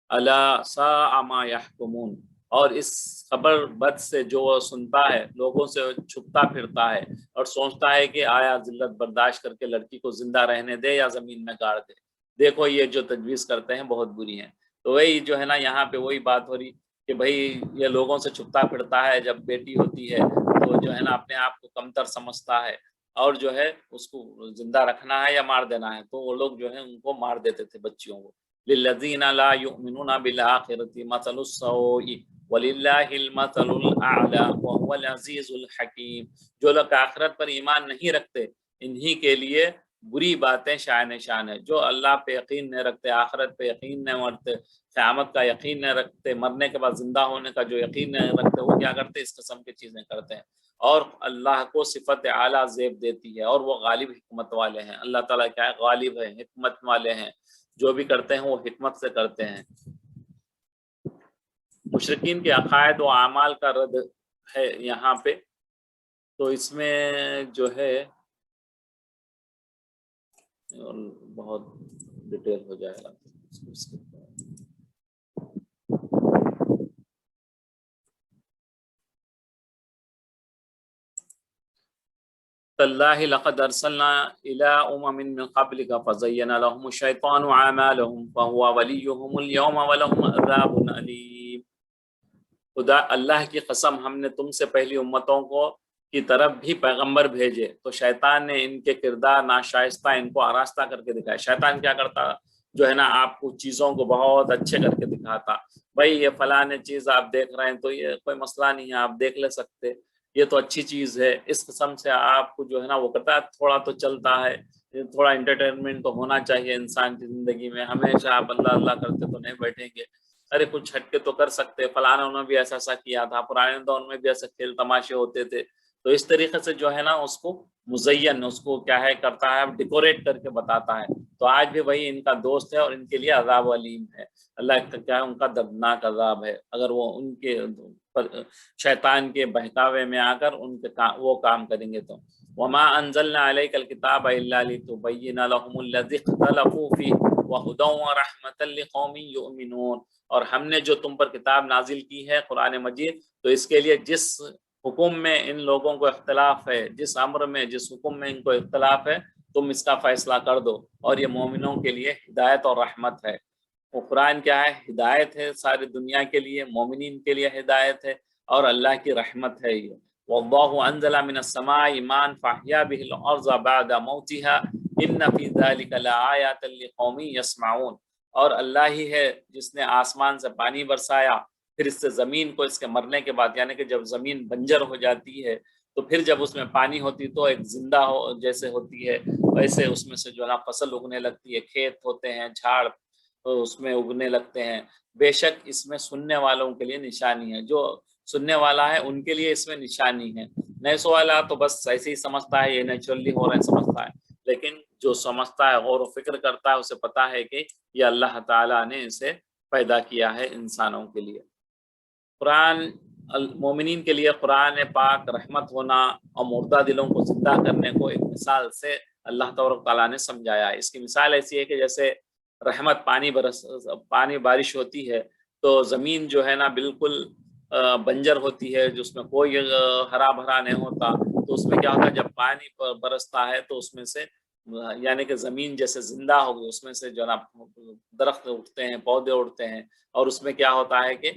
أَلَا سَاءَ مَا يَحْكُمُونَ, اور اس خبر بد سے جو وہ سنتا ہے لوگوں سے چھپتا پھرتا ہے اور سوچتا ہے کہ آیا ذلت برداشت کر کے لڑکی کو زندہ رہنے دے یا زمین میں گاڑ دے. دیکھو یہ جو تجویز کرتے ہیں بہت بری ہیں. تو وہی جو ہے نا یہاں پہ وہی بات ہو رہی کہ بھائی یہ لوگوں سے چھپتا پھرتا ہے, جب بیٹی ہوتی ہے تو جو ہے نا اپنے آپ کو کمتر سمجھتا ہے, اور جو ہے اس کو زندہ رکھنا ہے یا مار دینا ہے, تو وہ لوگ جو ہے ان کو مار دیتے تھے بچیوں کو. للذین لا یؤمنون بالآخرۃ مثل السوء وللہ المثل الاعلی وهو العزیز الحکیم, جو لوگ آخرت پر ایمان نہیں رکھتے انہی کے لیے بری باتیں شائن شان ہے. جو اللہ پہ یقین نہیں رکھتے, آخرت پہ یقین نہیں رکھتے, قیامت کا یقین نہیں رکھتے, مرنے کے بعد زندہ ہونے کا جو یقین نہیں رکھتے, وہ کیا کرتے, اس قسم کی چیزیں کرتے ہیں. اور اللہ کو صفت اعلیٰ زیب دیتی ہے, اور وہ غالب حکمت والے ہیں. اللہ تعالیٰ کیا ہے, غالب ہے, حکمت والے ہیں, جو بھی کرتے ہیں وہ حکمت سے کرتے ہیں. مشرکین کے عقائد و اعمال کا رد ہے یہاں پہ, تو اس میں جو ہے بہت ڈیٹیل ہو جائے گا. تاللہ لقد ارسلنا الى امم من قبلك فزین لهم الشیطان اعمالهم فهو ولیهم اليوم ولهم عذاب علیم. خدا اللہ کی قسم ہم نے تم سے پہلی امتوں کو کی طرف بھی پیغمبر بھیجے تو شیطان نے ان کے کردار ناشائستہ ان کو آراستہ کر کے دکھایا. شیطان کیا کرتا جو ہے نا آپ کو چیزوں کو بہت اچھے کر کے دکھاتا, بھائی یہ فلاں چیز آپ دیکھ رہے ہیں تو یہ کوئی مسئلہ نہیں ہے, آپ دیکھ لے سکتے, یہ تو اچھی چیز ہے. اس قسم سے آپ کو جو ہے نا وہ کرتا ہے, تھوڑا تو چلتا ہے, تھوڑا انٹرٹینمنٹ تو ہونا چاہیے انسان کی زندگی میں. ہمیشہ آپ اللہ اللہ کرتے تو نہیں بیٹھیں گے, ارے کچھ ہٹ کے تو کر سکتے. فلاں انہوں نے بھی ایسا کیا تھا, پرانے دور میں بھی ایسے کھیل تماشے ہوتے تھے. تو اس طریقے سے جو ہے نا اس کو مزین, اس کو کیا ہے کرتا ہے, ڈیکوریٹ کر کے بتاتا ہے. تو آج بھی وہی ان کا دوست ہے اور ان کے لیے عذاب علیم ہے. اللہ کا کیا ہے, ان کا دردناک عذاب ہے اگر وہ ان کے شیطان کے بہکاوے میں آ کر ان کے وہ کام کریں گے. تو وما انزلنا علیک الکتاب الا لتبین لهم الذی اختلفوا فیہ وہدی ورحمۃ لقوم یؤمنون, اور ہم نے جو تم پر کتاب نازل کی ہے قرآن مجید, تو اس کے لیے جس حکم میں ان لوگوں کو اختلاف ہے, جس امر میں جس حکم میں ان کو اختلاف ہے, تم اس کا فیصلہ کر دو, اور یہ مومنوں کے لیے ہدایت اور رحمت ہے. وہ قرآن کیا ہے, ہدایت ہے ساری دنیا کے لیے, مومنین کے لیے ہدایت ہے, اور اللہ کی رحمت ہے. یہ واللہ انزل من السماء ماء فاحیا به الارض بعد موتها ان فی ذلک لآیات لقوم یسمعون. اور اللہ ہی ہے جس نے آسمان سے پانی برسایا, پھر اس سے زمین کو اس کے مرنے کے بعد, یعنی کہ جب زمین بنجر ہو جاتی ہے تو پھر جب اس میں پانی ہوتی تو ایک زندہ ہو جیسے ہوتی ہے, ویسے اس میں سے جو ہے نا فصل اگنے لگتی ہے, کھیت ہوتے ہیں, جھاڑ اس میں اگنے لگتے ہیں. بے شک اس میں سننے والوں کے لیے نشانی ہے, جو سننے والا ہے ان کے لیے اس میں نشانی ہے. نہیں سو والا تو بس ایسے ہی سمجھتا ہے، یہ نیچرلی ہو رہا ہے سمجھتا ہے، لیکن جو سمجھتا ہے غور و فکر کرتا ہے اسے پتا ہے کہ یہ اللہ تعالیٰ نے اسے پیدا کیا ہے انسانوں کے لیے. قرآن المومنین کے لیے قرآن پاک رحمت ہونا اور مردہ دلوں کو زندہ کرنے کو ایک مثال سے اللہ تبارک تعالیٰ نے سمجھایا ہے. اس کی مثال ایسی ہے کہ جیسے رحمت پانی بارش ہوتی ہے تو زمین جو ہے نا بالکل بنجر ہوتی ہے، جس میں کوئی ہرا بھرا نہیں ہوتا، تو اس میں کیا ہوتا ہے جب پانی برستا ہے تو اس میں سے یعنی کہ زمین جیسے زندہ ہوگی، اس میں سے جو نا درخت اٹھتے ہیں، پودے اٹھتے ہیں، اور اس میں کیا ہوتا ہے کہ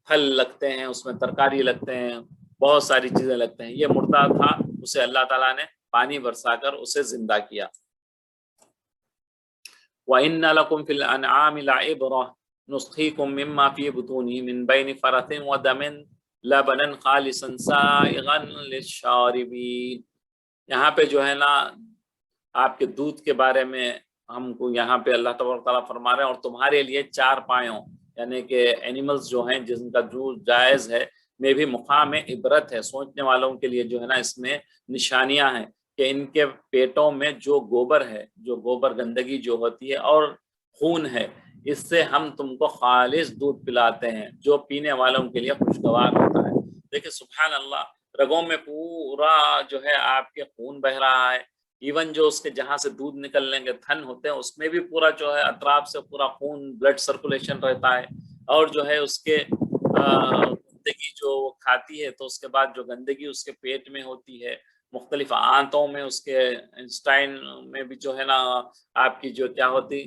پھل لگتے ہیں، اس میں ترکاری لگتے ہیں، بہت ساری چیزیں لگتے ہیں. یہ مردہ تھا، اسے اللہ تعالیٰ نے پانی برسا کر اسے زندہ کیا. وَإِنَّ لَكُمْ فِي الْأَنْعَامِ لَعِبْرَةً نُسْقِيكُم مِّمَّا فِي بُطُونِهِ مِن بَيْنِ فَرَثٍ وَدَمٍ لَبَنًا خَالِصًا سَائِغًا لِلشَّارِبِينَ. یہاں پہ جو ہے نا آپ کے دودھ کے بارے میں ہم کو یہاں پہ اللہ تبارک تعالیٰ فرما رہے ہیں، اور تمہارے لیے چار پایوں یعنی کہ اینیملز جو ہیں جن کا دودھ جائز ہے میں بھی مقام عبرت ہے. سوچنے والوں کے لیے جو ہے نا اس میں نشانیاں ہیں کہ ان کے پیٹوں میں جو گوبر ہے، جو گوبر گندگی جو ہوتی ہے اور خون ہے، اس سے ہم تم کو خالص دودھ پلاتے ہیں جو پینے والوں کے لیے خوشگوار ہوتا ہے. دیکھیں سبحان اللہ، رگوں میں پورا جو ہے آپ کے خون بہ رہا ہے. ایون جو اس کے جہاں سے دودھ نکلنے کے تھن ہوتے ہیں اس میں بھی پورا جو ہے اطراف سے پورا خون بلڈ سرکولیشن رہتا ہے. اور جو ہے اس کے گندگی جو وہ کھاتی ہے تو اس کے بعد جو گندگی اس کے پیٹ میں ہوتی ہے، مختلف آنتوں میں، اس کے انسٹائن میں بھی جو ہے نا آپ کی جو کیا ہوتی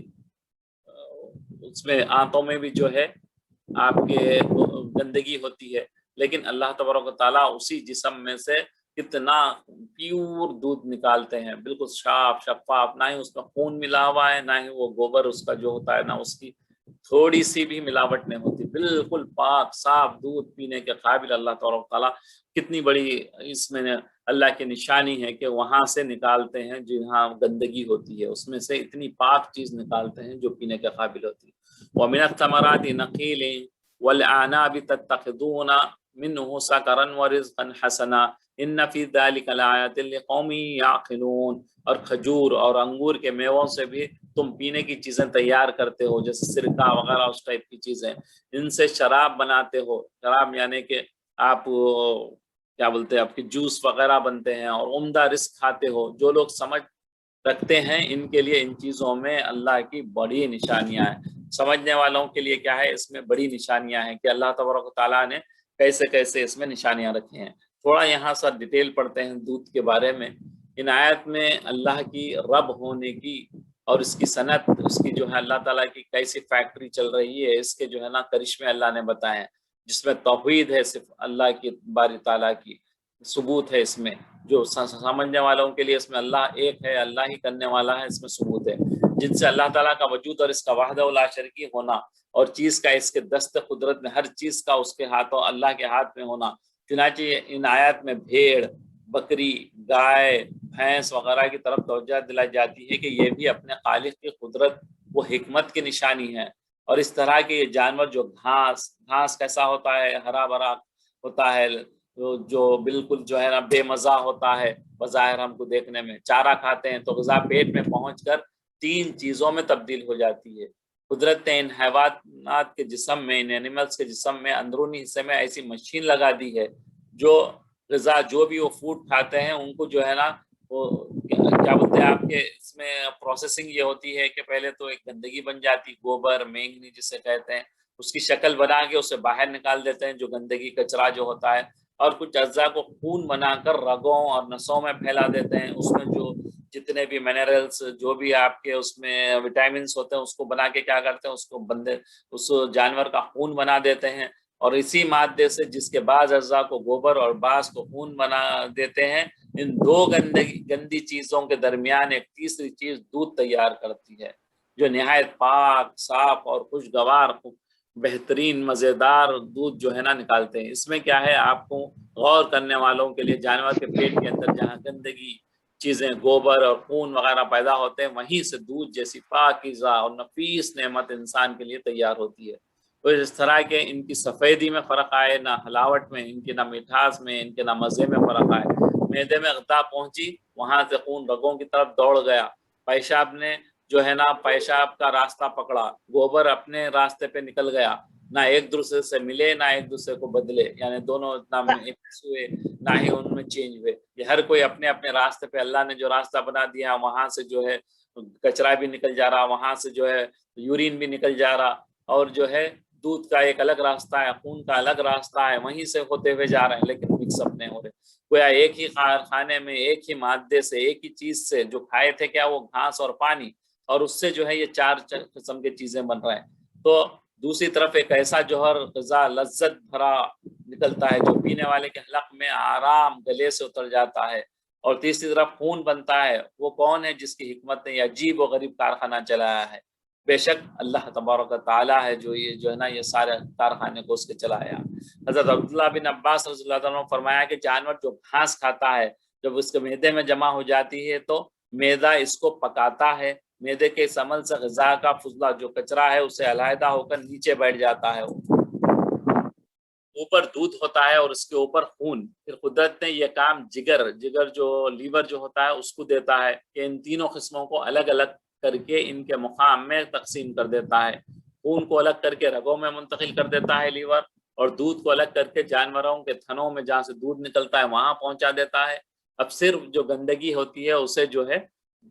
اس میں آنتوں میں بھی جو ہے آپ کے گندگی ہوتی ہے. لیکن اللہ تبارک و تعالیٰ اسی جسم میں سے کتنا پیور دودھ نکالتے ہیں، بالکل صاف شفاف، نہ ہی اس میں خون ملا ہوا ہے، نہ ہی وہ گوبر اس کا جو ہوتا ہے نہ اس کی تھوڑی سی بھی ملاوٹ نہیں ہوتی، بالکل پاک صاف دودھ پینے کے قابل. اللہ تبارک تعالیٰ کتنی بڑی اس میں اللہ کی نشانی ہے کہ وہاں سے نکالتے ہیں جہاں گندگی ہوتی ہے، اس میں سے اتنی پاک چیز نکالتے ہیں جو پینے کے قابل ہوتی ہے. وَمِنَ الثَّمَرَاتِ نَخِيلٍ وَالْأَعْنَابِ تَتَّخِذُونَ مِنْهُ سَكَرًا وَرِزْقًا حَسَنًا إِنَّ فِي ذَلِكَ لَآيَاتٍ لِقَوْمٍ يَعْقِلُونَ. اور کھجور اور انگور کے میووں سے بھی تم پینے کی چیزیں تیار کرتے ہو، جیسے سرکہ وغیرہ اس ٹائپ کی چیزیں. ان سے شراب بناتے ہو، شراب یعنی کہ آپ کیا بولتے ہیں آپ کی جوس وغیرہ بنتے ہیں، اور عمدہ رزق کھاتے ہو. جو لوگ سمجھ رکھتے ہیں ان کے لیے ان چیزوں میں اللہ کی بڑی نشانیاں ہیں. سمجھنے والوں کے لیے کیا ہے اس میں بڑی نشانیاں ہیں کہ اللہ تبارک و تعالیٰ نے کیسے کیسے اس میں نشانیاں رکھی ہیں. تھوڑا یہاں سا ڈیٹیل پڑھتے ہیں دودھ کے بارے میں. ان آیت میں اللہ کی رب ہونے کی اور اس کی صنعت، اس کی جو ہے اللہ تعالیٰ کی کیسی فیکٹری چل رہی ہے، اس کے جو ہے نا کرشمے اللہ نے بتائے ہیں، جس میں توحید ہے، صرف اللہ کی باری تعالیٰ کی ثبوت ہے. اس میں جو سمجھنے والوں کے لیے اس میں اللہ ایک ہے، اللہ ہی کرنے والا ہے، اس میں ثبوت ہے. جن سے اللہ تعالیٰ کا وجود اور اس کا وحدہ لا شریک ہونا اور چیز کا اس کے دست قدرت میں ہر چیز کا اس کے ہاتھوں اللہ کے ہاتھ میں ہونا. چنانچہ ان آیات میں بھیڑ، بکری، گائے، بھینس وغیرہ کی طرف توجہ دلائی جاتی ہے کہ یہ بھی اپنے خالق کی قدرت و حکمت کی نشانی ہے. اور اس طرح کے یہ جانور جو گھاس کیسا ہوتا ہے، ہرا بھرا ہوتا ہے، جو بالکل جو ہے نا بے مزہ ہوتا ہے بظاہر ہم کو دیکھنے میں. چارہ کھاتے ہیں تو غذا پیٹ میں پہنچ کر 3 چیزوں میں تبدیل ہو جاتی ہے. قدرت نے ان حیوانات کے جسم میں، ان اینیملز کے جسم میں اندرونی حصے میں ایسی مشین لگا دی ہے جو غذا جو بھی وہ فوڈ کھاتے ہیں ان کو جو ہے نا وہ کیا بولتے ہیں آپ کے اس میں پروسیسنگ یہ ہوتی ہے کہ پہلے تو ایک گندگی بن جاتی، گوبر مینگنی جسے کہتے ہیں، اس کی شکل بنا کے اسے باہر نکال دیتے ہیں جو گندگی کچرا جو ہوتا ہے، اور کچھ اجزاء کو خون بنا کر رگوں اور نسوں میں پھیلا دیتے ہیں. اس میں جو جتنے بھی منرلز جو بھی آپ کے اس میں وٹامنس ہوتے ہیں اس کو بنا کے کیا کرتے ہیں، اس کو اس جانور کا خون بنا دیتے ہیں. اور اسی مادے سے جس کے بعض اجزاء کو گوبر اور بعض کو خون بنا دیتے ہیں، ان 2 گندی چیزوں کے درمیان ایک تیسری چیز دودھ تیار کرتی ہے جو نہایت پاک، صاف اور خوشگوار بہترین مزیدار دودھ جو ہے نا نکالتے ہیں. اس میں کیا ہے آپ کو غور کرنے والوں کے لیے جانور کے پیٹ کے اندر جہاں گندگی چیزیں گوبر اور خون وغیرہ پیدا ہوتے ہیں، وہیں سے دودھ جیسی پاکیزہ اور نفیس نعمت انسان کے لیے تیار ہوتی ہے. تو اس طرح کے ان کی سفیدی میں فرق آئے، نہ حلاوت میں ان کی، نہ مٹھاس میں ان کے، نہ مزے میں فرق آئے۔ معدے میں غذا پہنچی، وہاں سے خون رگوں کی طرف دوڑ گیا، پیشاب نے جو ہے نا پیشاب کا راستہ پکڑا، گوبر اپنے راستے پہ نکل گیا، نہ ایک دوسرے سے ملے نہ ایک دوسرے کو بدلے، یعنی دونوں نہ مکس ہوئے نہ ہی ان میں چینج ہوئے، یہ ہر کوئی اپنے اپنے راستے پہ اللہ نے جو راستہ بنا دیا وہاں سے جو ہے کچرا بھی نکل جا رہا، وہاں سے جو ہے یورین بھی نکل جا رہا، اور جو ہے دودھ کا ایک الگ راستہ ہے، خون کا الگ راستہ ہے، وہیں سے ہوتے ہوئے جا رہے ہیں، لیکن مکس اپ نہیں ہو رہے۔ گویا ایک ہی کارخانے میں ایک ہی مادے سے ایک ہی چیز سے جو کھائے تھے کیا وہ گھاس اور پانی، اور اس سے جو ہے یہ چار قسم کی چیزیں بن رہے ہیں۔ تو دوسری طرف ایک ایسا جوہر غذا لذت بھرا نکلتا ہے جو پینے والے کے حلق میں آرام گلے سے اتر جاتا ہے، اور تیسری طرف خون بنتا ہے، وہ کون ہے جس کی حکمت نے یہ عجیب و غریب کارخانہ چلایا ہے؟ بے شک اللہ تبارک و تعالیٰ ہے جو یہ جو ہے نا یہ سارے کارخانے کو اس کے چلایا۔ حضرت عبداللہ بن عباس رضی اللہ عنہ نے فرمایا کہ جانور جو گھاس کھاتا ہے جب اس کے معدے میں جمع ہو جاتی ہے تو معدہ اس کو پکاتا ہے، معدے کے اس عمل سے غذا کا فضلہ جو کچرا ہے اسے علیحدہ ہو کر نیچے بیٹھ جاتا ہے، اوپر دودھ ہوتا ہے اور اس کے اوپر خون۔ پھر قدرت نے یہ کام جگر جو لیور جو ہوتا ہے اس کو دیتا ہے کہ ان تینوں قسموں کو الگ الگ کر کے ان کے مقام میں تقسیم کر دیتا ہے، خون کو الگ کر کے رگوں میں منتقل کر دیتا ہے لیور، اور دودھ کو الگ کر کے جانوروں کے تھنوں میں جہاں سے دودھ نکلتا ہے وہاں پہنچا دیتا ہے۔ اب صرف جو گندگی ہوتی ہے اسے جو ہے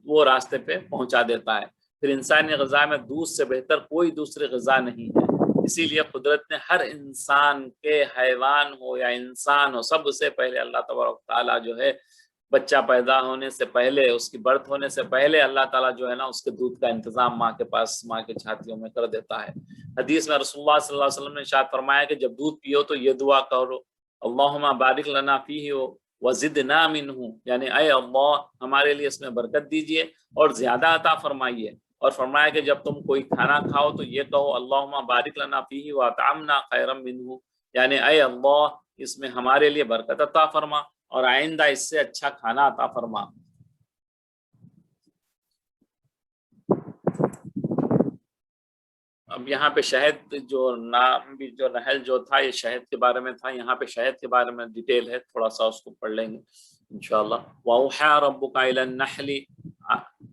وہ راستے پہ پہنچا دیتا ہے۔ پھر انسانی غذا میں دودھ سے بہتر کوئی دوسری غذا نہیں ہے، اسی لیے قدرت نے ہر انسان کے، حیوان ہو یا انسان ہو، سب سے پہلے اللہ تبارک تعالیٰ جو ہے بچہ پیدا ہونے سے پہلے، اس کی برتھ ہونے سے پہلے اللہ تعالیٰ جو ہے نا اس کے دودھ کا انتظام ماں کے پاس، ماں کے چھاتیوں میں کر دیتا ہے۔ حدیث میں رسول اللہ صلی اللہ علیہ وسلم نے ارشاد فرمایا کہ جب دودھ پیو تو یہ دعا کرو، اللہم بارک لنا فیہ وزدنا منہ، یعنی اے اللہ ہمارے لیے اس میں برکت دیجئے اور زیادہ عطا فرمائیے۔ اور فرمایا کہ جب تم کوئی کھانا کھاؤ تو یہ کہو اللہم بارک لنا فیہ واطعمنا خیرا منہ، یعنی اے اللہ اس میں ہمارے لیے برکت عطا فرما اور آئندہ اس سے اچھا کھانا عطا فرما۔ اب یہاں پہ شہد جو نام بھی جو نحل جو تھا یہ شہد کے بارے میں تھا، یہاں پہ شہد کے بارے میں ڈیٹیل ہے، تھوڑا سا اس کو پڑھ لیں گے انشاءاللہ۔ وَأَوْحَىٰ رَبُّكَ إِلَى النَّحْلِ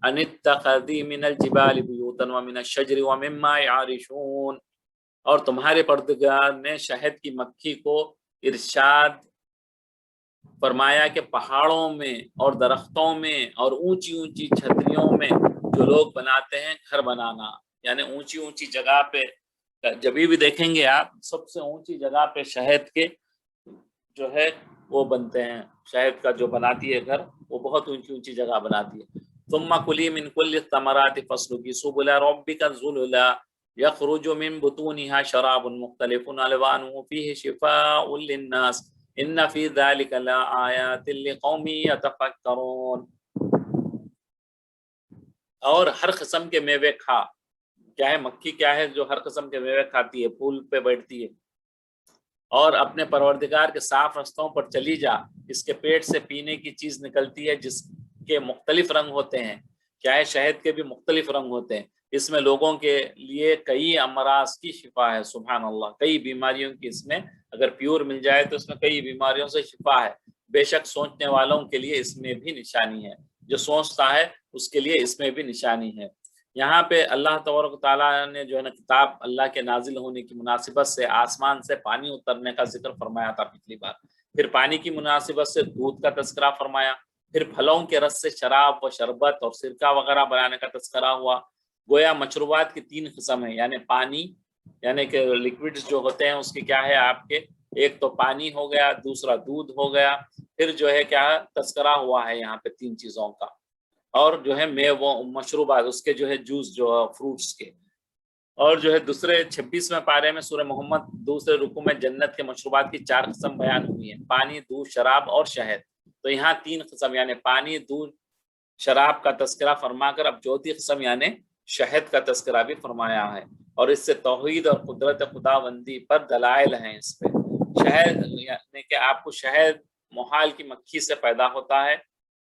أَنِ اتَّخِذِي مِنَ الْجِبَالِ بُيُوتًا وَمِنَ الشَّجَرِ وَمِمَّا يَعْرِشُونَ، اور تمہارے پروردگار نے شہد کی مکھی کو ارشاد فرمایا کہ پہاڑوں میں اور درختوں میں اور اونچی اونچی چھتریوں میں جو لوگ بناتے ہیں گھر بنانا، یعنی اونچی اونچی جگہ پہ جبھی بھی دیکھیں گے آپ سب سے اونچی جگہ پہ شہد کے جو ہے وہ بنتے ہیں، شہد کا جو بناتی ہے گھر وہ بہت اونچی اونچی جگہ بناتی ہے۔ ثم کلی من کل الثمرات فاسلکی سبل ربک ذللا یخرج من بطونها شراب مختلف الوانه فیہ شفاء للناس ان فی ذلک لآیات لقوم یتفکرون۔ اور ہر قسم کے میوے کھا، کیا ہے مکھی کیا ہے جو ہر قسم کے میوے کھاتی ہے، پھول پہ بیٹھتی ہے، اور اپنے پروردگار کے صاف رستوں پر چلی جا، اس کے پیٹ سے پینے کی چیز نکلتی ہے جس کے مختلف رنگ ہوتے ہیں، کیا ہے شہد کے بھی مختلف رنگ ہوتے ہیں، اس میں لوگوں کے لیے کئی امراض کی شفا ہے، سبحان اللہ، کئی بیماریوں کی اس میں اگر پیور مل جائے تو اس میں کئی بیماریوں سے شفا ہے، بے شک سوچنے والوں کے لیے اس میں بھی نشانی ہے، جو سوچتا ہے اس کے لیے اس میں بھی نشانی ہے۔ یہاں پہ اللہ تبارک تعالیٰ نے جو ہے نا کتاب اللہ کے نازل ہونے کی مناسبت سے آسمان سے پانی اترنے کا ذکر فرمایا تھا پچھلی بار، پھر پانی کی مناسبت سے دودھ کا تذکرہ فرمایا، پھر پھلوں کے رس سے شراب و شربت اور سرکہ وغیرہ بنانے کا تذکرہ ہوا۔ گویا مشروبات کی تین قسم ہیں، یعنی پانی یعنی کہ لکوڈز جو ہوتے ہیں اس کے کیا ہے آپ کے، ایک تو پانی ہو گیا، دوسرا دودھ ہو گیا، پھر جو ہے کیا تذکرہ ہوا ہے یہاں پہ تین چیزوں کا، اور جو ہے وہ مشروبات اس کے جو ہے جوس جو فروٹس کے، اور جو ہے دوسرے 26ویں پارے میں سورہ محمد دوسرے رکوع میں جنت کے مشروبات کی 4 قسم بیان ہوئی ہیں، پانی، دودھ، شراب اور شہد، تو یہاں 3 قسم یعنی پانی، دودھ، شراب کا تذکرہ فرما کر اب چوتھی قسم یعنی شہد کا تذکرہ بھی فرمایا ہے، اور اس سے توحید اور قدرت خداوندی پر دلائل ہیں۔ اس پہ شہد یعنی کہ آپ کو شہد محال کی مکھی سے پیدا ہوتا ہے،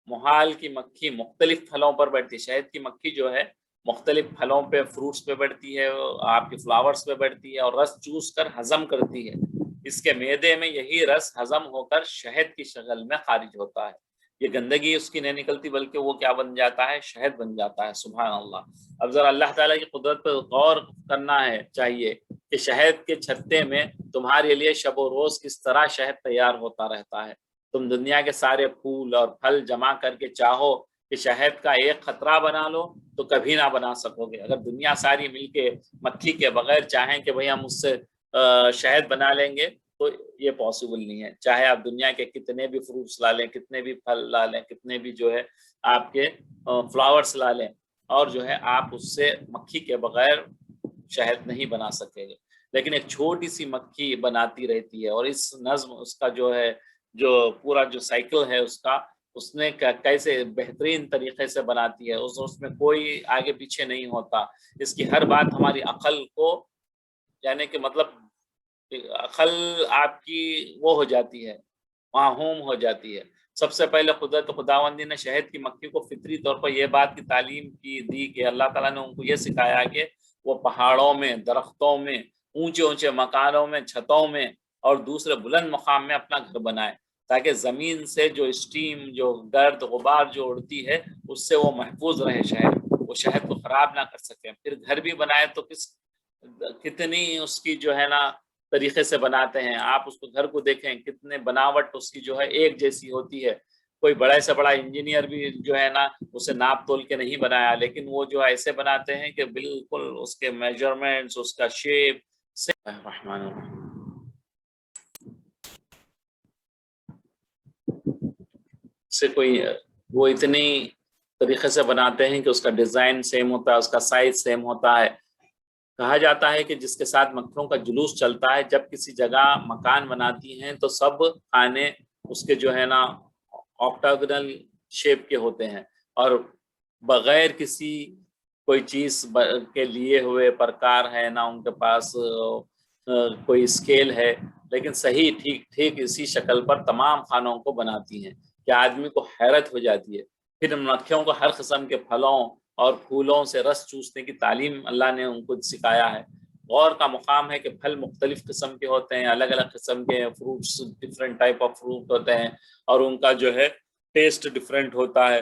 محال کی مکھی مختلف پھلوں پر بیٹھتی ہے، شہد کی مکھی جو ہے مختلف پھلوں پہ، فروٹس پہ بڑھتی ہے، آپ کے فلاورز پہ بڑھتی ہے، اور رس چوس کر ہضم کرتی ہے۔ اس کے معدے میں یہی رس ہضم ہو کر شہد کی شکل میں خارج ہوتا ہے۔ یہ گندگی اس کی نہیں نکلتی، بلکہ وہ کیا بن جاتا ہے؟ شہد بن جاتا ہے۔ سبحان اللہ۔ اب ذرا اللہ تعالیٰ کی قدرت پہ غور کرنا ہے چاہیے کہ شہد کے چھتے میں تمہارے لیے شب و روز کس طرح شہد تیار ہوتا رہتا ہے۔ تم دنیا کے سارے پھول اور پھل جمع کر کے چاہو کہ شہد کا ایک خطرہ بنا لو تو کبھی نہ بنا سکو گے۔ اگر دنیا ساری مل کے مکھی کے بغیر چاہیں کہ بھئی ہم اس سے شہد بنا لیں گے تو یہ پاسبل نہیں ہے۔ چاہے آپ دنیا کے کتنے بھی فروٹس لا لیں، کتنے بھی پھل لا لیں، کتنے بھی جو ہے آپ کے فلاورس لا لیں، اور جو ہے آپ اس سے مکھی کے بغیر شہد نہیں بنا سکیں گے۔ لیکن ایک چھوٹی سی مکھی بناتی رہتی ہے، اور اس نظم اس کا جو ہے، جو پورا جو سائیکل ہے اس نے کیسے بہترین طریقے سے بناتی ہے، اس میں کوئی آگے پیچھے نہیں ہوتا۔ اس کی ہر بات ہماری عقل کو، یعنی کہ مطلب عقل آپ کی وہ ہو جاتی ہے، معہوم ہو جاتی ہے۔ سب سے پہلے قدرت خداوندی نے شہد کی مکھی کو فطری طور پر یہ بات کی تعلیم دی کہ اللہ تعالیٰ نے ان کو یہ سکھایا کہ وہ پہاڑوں میں، درختوں میں، اونچے اونچے مکانوں میں، چھتوں میں اور دوسرے بلند مقام میں اپنا گھر بنائے، تاکہ زمین سے جو اسٹیم، جو گرد غبار جو اڑتی ہے، اس سے وہ محفوظ رہے، وہ شہد کو خراب نہ کر سکے۔ پھر گھر بھی بنائے تو کتنی اس کی جو ہے نا طریقے سے بناتے ہیں۔ آپ اس کو گھر کو دیکھیں، کتنے بناوٹ اس کی جو ہے ایک جیسی ہوتی ہے۔ کوئی بڑے سے بڑا انجینئر بھی جو ہے نا اسے ناپ تول کے نہیں بنایا، لیکن وہ جو ایسے بناتے ہیں کہ بالکل اس کے میجرمنٹس، اس کا شیپ سے الرحمن الرحیم سے کوئی وہ اتنی طریقے سے بناتے ہیں کہ اس کا ڈیزائن سیم ہوتا ہے، اس کا سائز سیم ہوتا ہے۔ کہا جاتا ہے کہ جس کے ساتھ مکھیوں کا جلوس چلتا ہے، جب کسی جگہ مکان بناتی ہیں تو سب خانے اس کے جو ہے نا آکٹاگنل شیپ کے ہوتے ہیں، اور بغیر کسی کوئی چیز کے لیے ہوئے پرکار ہے نہ ان کے پاس کوئی اسکیل ہے، لیکن صحیح ٹھیک اسی شکل پر تمام خانوں کو بناتی ہیں کہ آدمی کو حیرت ہو جاتی ہے۔ پھر مکھیوں کو ہر قسم کے پھلوں اور پھولوں سے رس چوسنے کی تعلیم اللہ نے ان کو سکھایا ہے۔ غور کا مقام ہے کہ پھل مختلف قسم کے ہوتے ہیں، الگ الگ قسم کے fruits, different type of fruit ہوتے ہیں، اور ان کا جو ہے ٹیسٹ ڈفرینٹ ہوتا ہے۔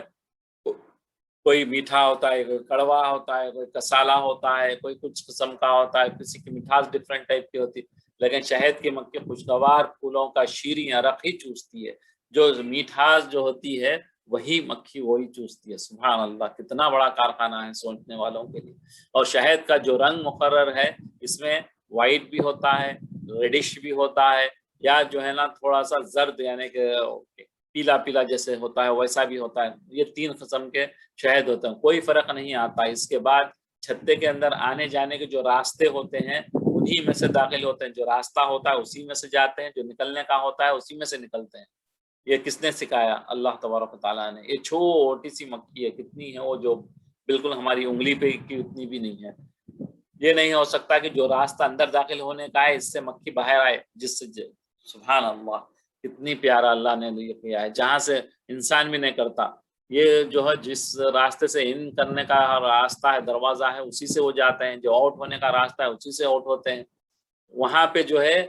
کوئی میٹھا ہوتا ہے، کوئی کڑوا ہوتا ہے، کوئی کسالہ ہوتا ہے، کوئی کچھ قسم کا ہوتا ہے، کسی کی مٹھاس ڈفرینٹ ٹائپ کی ہوتی ہے۔ لیکن شہد کی مکھی خوشگوار پھولوں کا شیریں عرق ہی چوستی ہے، جو میٹھاس جو ہوتی ہے وہی مکھی وہی چوستی ہے۔ سبحان اللہ، کتنا بڑا کارخانہ ہے سوچنے والوں کے لیے۔ اور شہد کا جو رنگ مقرر ہے، اس میں وائٹ بھی ہوتا ہے، ریڈش بھی ہوتا ہے، یا جو ہے نا تھوڑا سا زرد، یعنی کہ پیلا پیلا جیسے ہوتا ہے ویسا بھی ہوتا ہے۔ یہ 3 قسم کے شہد ہوتے ہیں، کوئی فرق نہیں آتا۔ اس کے بعد چھتے کے اندر آنے جانے کے جو راستے ہوتے ہیں انہی میں سے داخل ہوتے ہیں، جو راستہ ہوتا ہے اسی میں سے جاتے ہیں، جو نکلنے کا ہوتا ہے اسی میں سے نکلتے ہیں۔ یہ کس نے سکھایا؟ اللہ تبارک و تعالیٰ نے۔ یہ چھوٹی سی مکھی ہے، کتنی ہے وہ، جو بالکل ہماری انگلی پہ کی اتنی بھی نہیں ہے۔ یہ نہیں ہو سکتا کہ جو راستہ اندر داخل ہونے کا ہے اس سے مکھی باہر آئے، جس سے سبحان اللہ، کتنی پیارا اللہ نے یہ کیا ہے، جہاں سے انسان بھی نہیں کرتا۔ یہ جو ہے جس راستے سے ان کرنے کا راستہ ہے، دروازہ ہے، اسی سے وہ جاتے ہیں، جو آؤٹ ہونے کا راستہ ہے اسی سے آؤٹ ہوتے ہیں۔ وہاں پہ جو ہے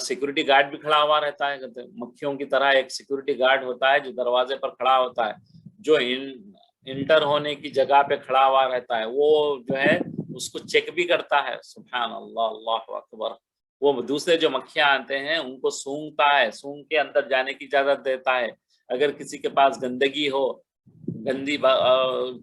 سیکورٹی گارڈ بھی کھڑا ہوا رہتا ہے، مکھیوں کی طرح ایک سیکورٹی گارڈ ہوتا ہے جو دروازے پر کھڑا ہوتا ہے، جو انٹر ہونے کی جگہ پہ کھڑا ہوا رہتا ہے، وہ جو ہے اس کو چیک بھی کرتا ہے۔ سبحان اللہ، اللہ اکبر۔ وہ دوسرے جو مکھیاں آتے ہیں ان کو سونگتا ہے، سونگ کے اندر جانے کی اجازت دیتا ہے۔ اگر کسی کے پاس گندگی ہو، گندی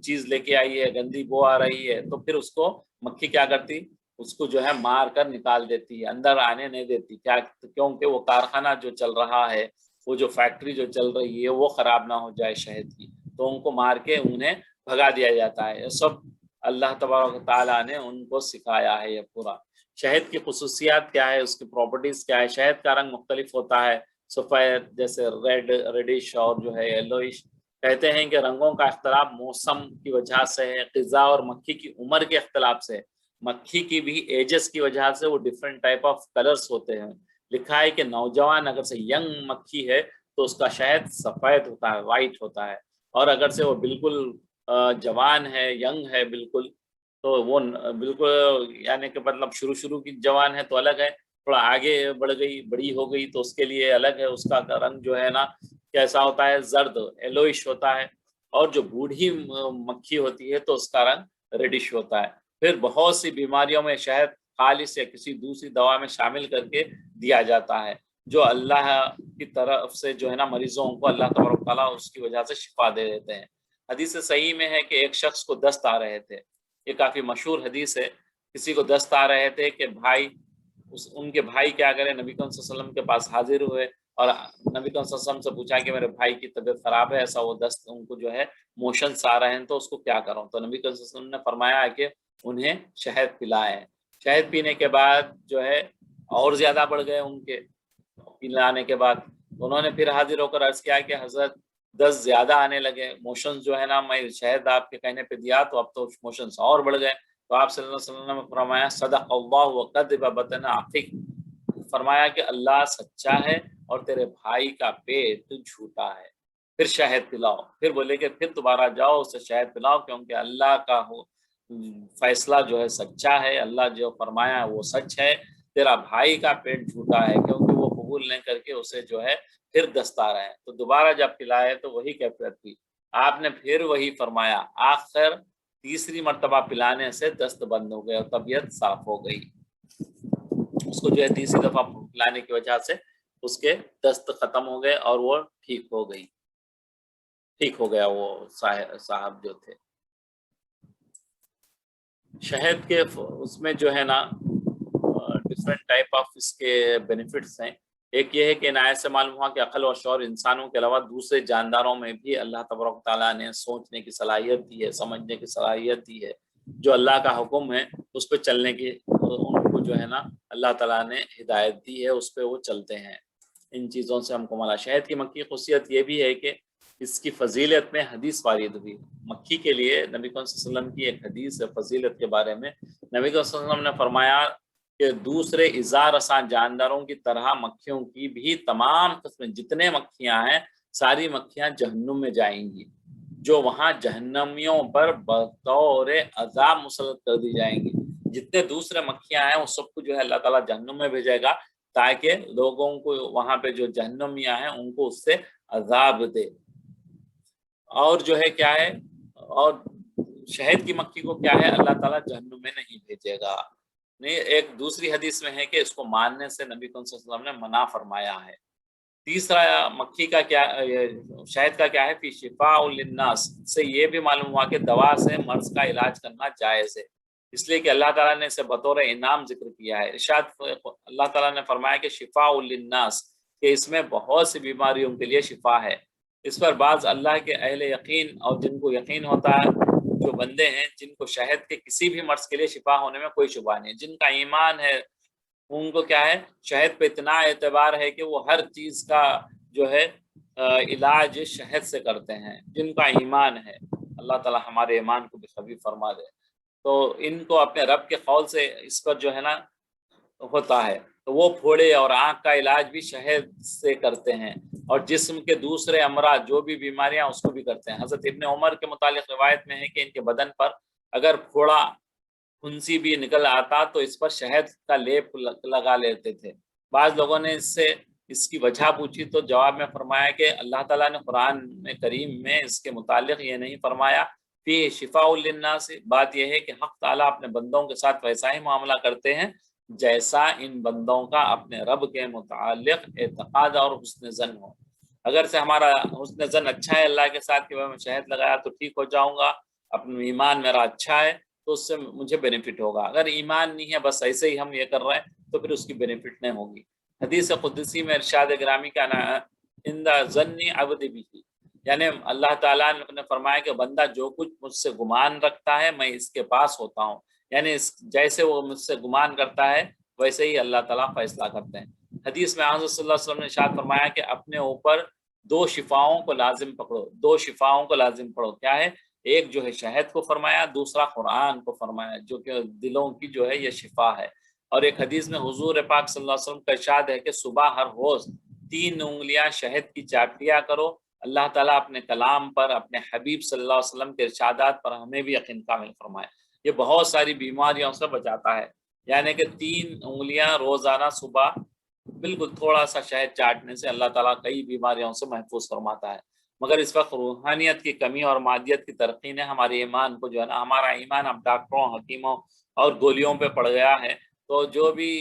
چیز لے کے آئی ہے، گندی بو آ رہی ہے، تو پھر اس کو مکھی کیا کرتی؟ اس کو جو ہے مار کر نکال دیتی ہے، اندر آنے نہیں دیتی۔ کیونکہ وہ کارخانہ جو چل رہا ہے، وہ جو فیکٹری جو چل رہی ہے، وہ خراب نہ ہو جائے شہد کی، تو ان کو مار کے انہیں بھگا دیا جاتا ہے۔ یہ سب اللہ تبارک و تعالیٰ نے ان کو سکھایا ہے۔ یہ پورا شہد کی خصوصیات کیا ہے، اس کی پراپرٹیز کیا ہے؟ شہد کا رنگ مختلف ہوتا ہے، سفید جیسے ریڈش اور جو ہے یلوئش۔ کہتے ہیں کہ رنگوں کا اختلاف موسم کی وجہ سے ہے، غذا اور مکھی کی عمر کے اختلاف سے۔ مکھی کی بھی ایجز کی وجہ سے وہ ڈفرینٹ ٹائپ آف کلرز ہوتے ہیں۔ لکھا ہے کہ نوجوان اگر سے ینگ مکھی ہے تو اس کا شہد سفید ہوتا ہے، وائٹ ہوتا ہے، اور اگر سے وہ بالکل جوان ہے، ینگ ہے بالکل، تو وہ بالکل یعنی کہ مطلب شروع کی جوان ہے تو الگ ہے، تھوڑا آگے بڑی ہو گئی تو اس کے لیے الگ ہے، اس کا رنگ جو ہے نا کیسا ہوتا ہے، زرد ایلوئش ہوتا ہے، اور جو بوڑھی مکھی ہوتی ہے تو اس کا رنگ ریڈش ہوتا ہے۔ پھر بہت سی بیماریوں میں شہد خالص یا کسی دوسری دوا میں شامل کر کے دیا جاتا ہے، جو اللہ کی طرف سے جو ہے نا مریضوں کو اللہ تبارک تعالیٰ اس کی وجہ سے شفا دے دیتے ہیں۔ حدیث صحیح میں ہے کہ ایک شخص کو دست آ رہے تھے، یہ کافی مشہور حدیث ہے، کسی کو دست آ رہے تھے کہ ان کے بھائی کیا کریں، نبی کریم صلی اللہ علیہ وسلم کے پاس حاضر ہوئے اور نبی کریم صلی اللہ علیہ وسلم سے پوچھا کہ میرے بھائی کی طبیعت خراب ہے، ایسا وہ دست ان کو جو ہے موشنس آ رہے ہیں تو اس کو کیا کروں، تو نبی کریم صلی اللہ علیہ وسلم نے فرمایا کہ انہیں شہد پلائیں۔ شہد پینے کے بعد جو ہے اور زیادہ بڑھ گئے ان کے پلانے کے بعد، انہوں نے پھر حاضر ہو کر عرض کیا کہ حضرت دست زیادہ آنے لگے، موشنز جو ہے نا میں شہد آپ کے کہنے پہ دیا تو اب تو موشنز اور بڑھ گئے، تو آپ صلی اللہ علیہ وسلم نے فرمایا صدق اللہ وقذب بطن اخیک، فرمایا کہ اللہ سچا ہے اور تیرے بھائی کا پیٹ جھوٹا ہے، پھر شہد پلاؤ۔ پھر بولے کہ پھر دوبارہ جاؤ اسے شہد پلاؤ، کیونکہ اللہ کا فیصلہ جو ہے سچا ہے، اللہ جو فرمایا وہ سچ ہے، تیرا بھائی کا پیٹ جھوٹا ہے کیونکہ وہ قبول نہیں کر کے اسے جو ہے پھر دست آ رہے ہیں۔ تو دوبارہ جب پلائے تو وہی کیفیت تھی، آپ نے پھر وہی فرمایا، آخر تیسری مرتبہ پلانے سے دست بند ہو گئے اور طبیعت صاف ہو گئی، اس کو جو ہے تیسری دفعہ پلانے کی وجہ سے اس کے دست ختم ہو گئے اور وہ ٹھیک ہو گیا وہ صاحب جو تھے۔ شہد کے اس میں جو ہے نا ڈفرینٹ ٹائپ آف اس کے بینیفٹس ہیں۔ ایک یہ ہے کہ عنایت سے معلوم ہوا کہ عقل و شعور انسانوں کے علاوہ دوسرے جانداروں میں بھی اللہ تبارک تعالیٰ نے سوچنے کی صلاحیت دی ہے، سمجھنے کی صلاحیت دی ہے، جو اللہ کا حکم ہے اس پہ چلنے کی ان کو جو ہے نا اللہ تعالیٰ نے ہدایت دی ہے، اس پہ وہ چلتے ہیں۔ ان چیزوں سے ہم کو ملا۔ شہد کی مکھی کی خصوصیت یہ بھی ہے کہ اس کی فضیلت میں حدیث وارد ہوئی، مکھی کے لیے نبی کریم صلی اللہ علیہ وسلم کی ایک حدیث ہے فضیلت کے بارے میں، نبی کریم صلی اللہ علیہ وسلم نے فرمایا کہ دوسرے اذا رساں جانداروں کی طرح مکھیوں کی بھی تمام قسمیں جتنے مکھیاں ہیں ساری مکھیاں جہنم میں جائیں گی، جو وہاں جہنمیوں پر بطور عذاب مسلط کر دی جائیں گی۔ جتنے دوسرے مکھیاں ہیں وہ سب کو جو ہے اللہ تعالیٰ جہنم میں بھیجے گا تاکہ لوگوں کو وہاں پہ جو جہنمیاں ہیں ان کو اس سے عذاب دے۔ اور جو ہے کیا ہے، اور شہد کی مکھی کو کیا ہے اللہ تعالیٰ جہنم میں نہیں بھیجے گا۔ نہیں، ایک دوسری حدیث میں ہے کہ اس کو ماننے سے نبی صلی اللہ علیہ وسلم نے منع فرمایا ہے۔ تیسرا مکھی کا کیا، شہد کا کیا ہے، فی شفاء للناس، سے یہ بھی معلوم ہوا کہ دوا سے مرض کا علاج کرنا جائز ہے، اس لیے کہ اللہ تعالیٰ نے اسے بطور انعام ذکر کیا ہے۔ ارشاد اللہ تعالیٰ نے فرمایا کہ شفاء للناس، کہ اس میں بہت سی بیماریوں کے لیے شفا ہے۔ اس پر بعض اللہ کے اہل یقین اور جن کو یقین ہوتا ہے، جو بندے ہیں جن کو شہد کے کسی بھی مرض کے لیے شفا ہونے میں کوئی شبہ نہیں، جن کا ایمان ہے ان کو کیا ہے شہد پہ اتنا اعتبار ہے کہ وہ ہر چیز کا جو ہے علاج شہد سے کرتے ہیں، جن کا ایمان ہے۔ اللہ تعالیٰ ہمارے ایمان کو بھی قوی فرما دے۔ تو ان کو اپنے رب کے قول سے اس پر جو ہے نا ہوتا ہے، تو وہ پھوڑے اور آنکھ کا علاج بھی شہد سے کرتے ہیں، اور جسم کے دوسرے امراض جو بھی بیماریاں اس کو بھی کرتے ہیں۔ حضرت ابن عمر کے متعلق روایت میں ہے کہ ان کے بدن پر اگر پھوڑا پھنسی بھی نکل آتا تو اس پر شہد کا لیپ لگا لیتے تھے۔ بعض لوگوں نے اس کی وجہ پوچھی تو جواب میں فرمایا کہ اللہ تعالیٰ نے قرآن میں کریم میں اس کے متعلق یہ نہیں فرمایا فی شفاء للناس، بات یہ ہے کہ حق تعالیٰ اپنے بندوں کے ساتھ ویسا ہی معاملہ کرتے ہیں جیسا ان بندوں کا اپنے رب کے متعلق اعتقاد اور حسن ظن ہو۔ اگر سے ہمارا حسن ظن اچھا ہے اللہ کے ساتھ کہ میں شہد لگایا تو ٹھیک ہو جاؤں گا، اپنا ایمان میرا اچھا ہے تو اس سے مجھے بینیفٹ ہوگا، اگر ایمان نہیں ہے بس ایسے ہی ہم یہ کر رہے ہیں تو پھر اس کی بینیفٹ نہیں ہوگی۔ حدیث قدسی میں ارشاد گرامی کا عند ظن عبد بھی، یعنی اللہ تعالیٰ نے فرمایا کہ بندہ جو کچھ مجھ سے گمان رکھتا ہے میں اس کے پاس ہوتا ہوں، یعنی جیسے وہ مجھ سے گمان کرتا ہے ویسے ہی اللہ تعالیٰ فیصلہ کرتے ہیں۔ حدیث میں حضرت صلی اللہ علیہ وسلم نے ارشاد فرمایا کہ اپنے اوپر دو شفاؤں کو لازم پکڑو، دو شفاؤں کو لازم پڑھو، کیا ہے، ایک جو ہے شہد کو فرمایا، دوسرا قرآن کو فرمایا، جو کہ دلوں کی جو ہے یہ شفا ہے۔ اور ایک حدیث میں حضور پاک صلی اللہ علیہ وسلم کا ارشاد ہے کہ صبح ہر روز 3 انگلیاں شہد کی چاٹیاں کرو۔ اللہ تعالیٰ اپنے کلام پر، اپنے حبیب صلی اللہ علیہ وسلم کے ارشادات پر ہمیں بھی یقین کامل فرمائے۔ یہ بہت ساری بیماریوں سے بچاتا ہے، یعنی کہ 3 انگلیاں روزانہ صبح بالکل تھوڑا سا شہد چاٹنے سے اللہ تعالیٰ کئی بیماریوں سے محفوظ فرماتا ہے۔ مگر اس وقت روحانیت کی کمی اور مادیت کی ترقی نے ہمارے ایمان کو جو ہے نا، ہمارا ایمان اب ڈاکٹروں، حکیموں اور گولیوں پہ پڑ گیا ہے، تو جو بھی